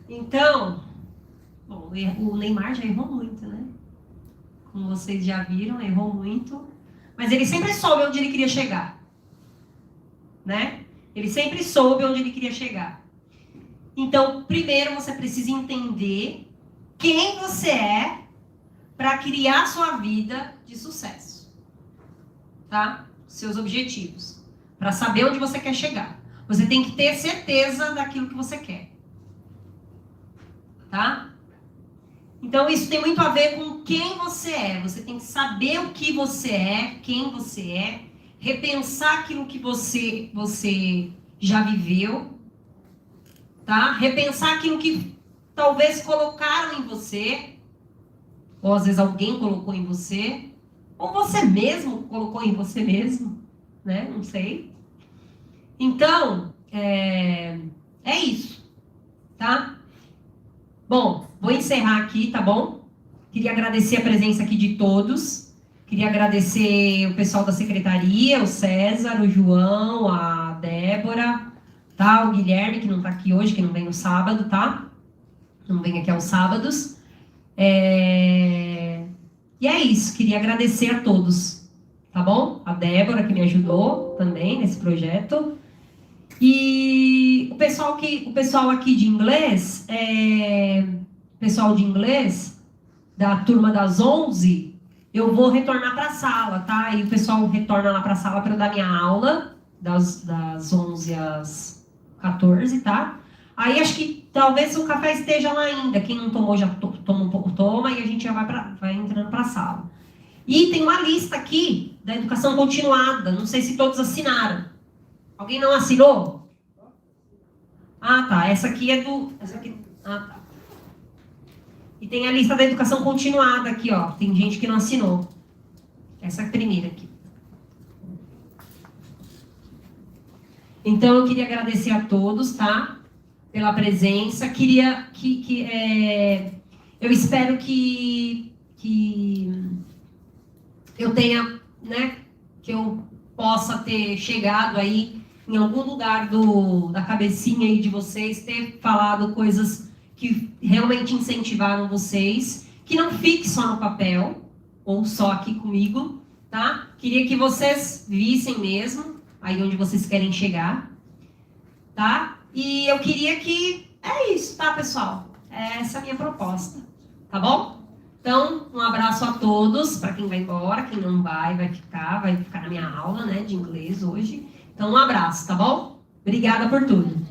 Então, bom, o Neymar já errou muito, né? Como vocês já viram, errou muito. Mas ele sempre soube onde ele queria chegar. Né? Ele sempre soube onde ele queria chegar. Então, primeiro você precisa entender quem você é para criar sua vida de sucesso. Tá? Seus objetivos. Para saber onde você quer chegar. Você tem que ter certeza daquilo que você quer. Tá? Então, isso tem muito a ver com quem você é. Você tem que saber o que você é, quem você é, repensar aquilo que você já viveu, tá? Repensar aquilo que talvez colocaram em você, ou às vezes alguém colocou em você, ou você mesmo colocou em você mesmo, né? Não sei. Então, é isso, tá? Bom, vou encerrar aqui, tá bom? Queria agradecer a presença aqui de todos. Queria agradecer o pessoal da secretaria, o César, o João, a Débora, tá? O Guilherme, que não tá aqui hoje, que não vem no sábado, tá? Não vem aqui aos sábados. E é isso, queria agradecer a todos, tá bom? A Débora, que me ajudou também nesse projeto. E o pessoal aqui de inglês, pessoal de inglês, da turma das 11, eu vou retornar para a sala, tá? E o pessoal retorna lá para a sala para eu dar minha aula, das 11 às 14, tá? Aí acho que talvez o café esteja lá ainda. Quem não tomou, já toma um pouco, toma, e a gente já vai entrando para a sala. E tem uma lista aqui da educação continuada, não sei se todos assinaram. Alguém não assinou? Ah, tá. Essa aqui é do... Ah, tá. E tem a lista da educação continuada aqui, ó. Tem gente que não assinou. Essa é a primeira aqui. Então, eu queria agradecer a todos, tá? Pela presença. Eu espero que eu tenha, né? Que eu possa ter chegado aí em algum lugar da cabecinha aí de vocês, ter falado coisas que realmente incentivaram vocês, que não fique só no papel, ou só aqui comigo, tá? Queria que vocês vissem mesmo, aí onde vocês querem chegar, tá? E eu queria que... É isso, tá, pessoal? Essa é a minha proposta, tá bom? Então, um abraço a todos, para quem vai embora, quem não vai ficar na minha aula, né, de inglês hoje. Então, um abraço, tá bom? Obrigada por tudo.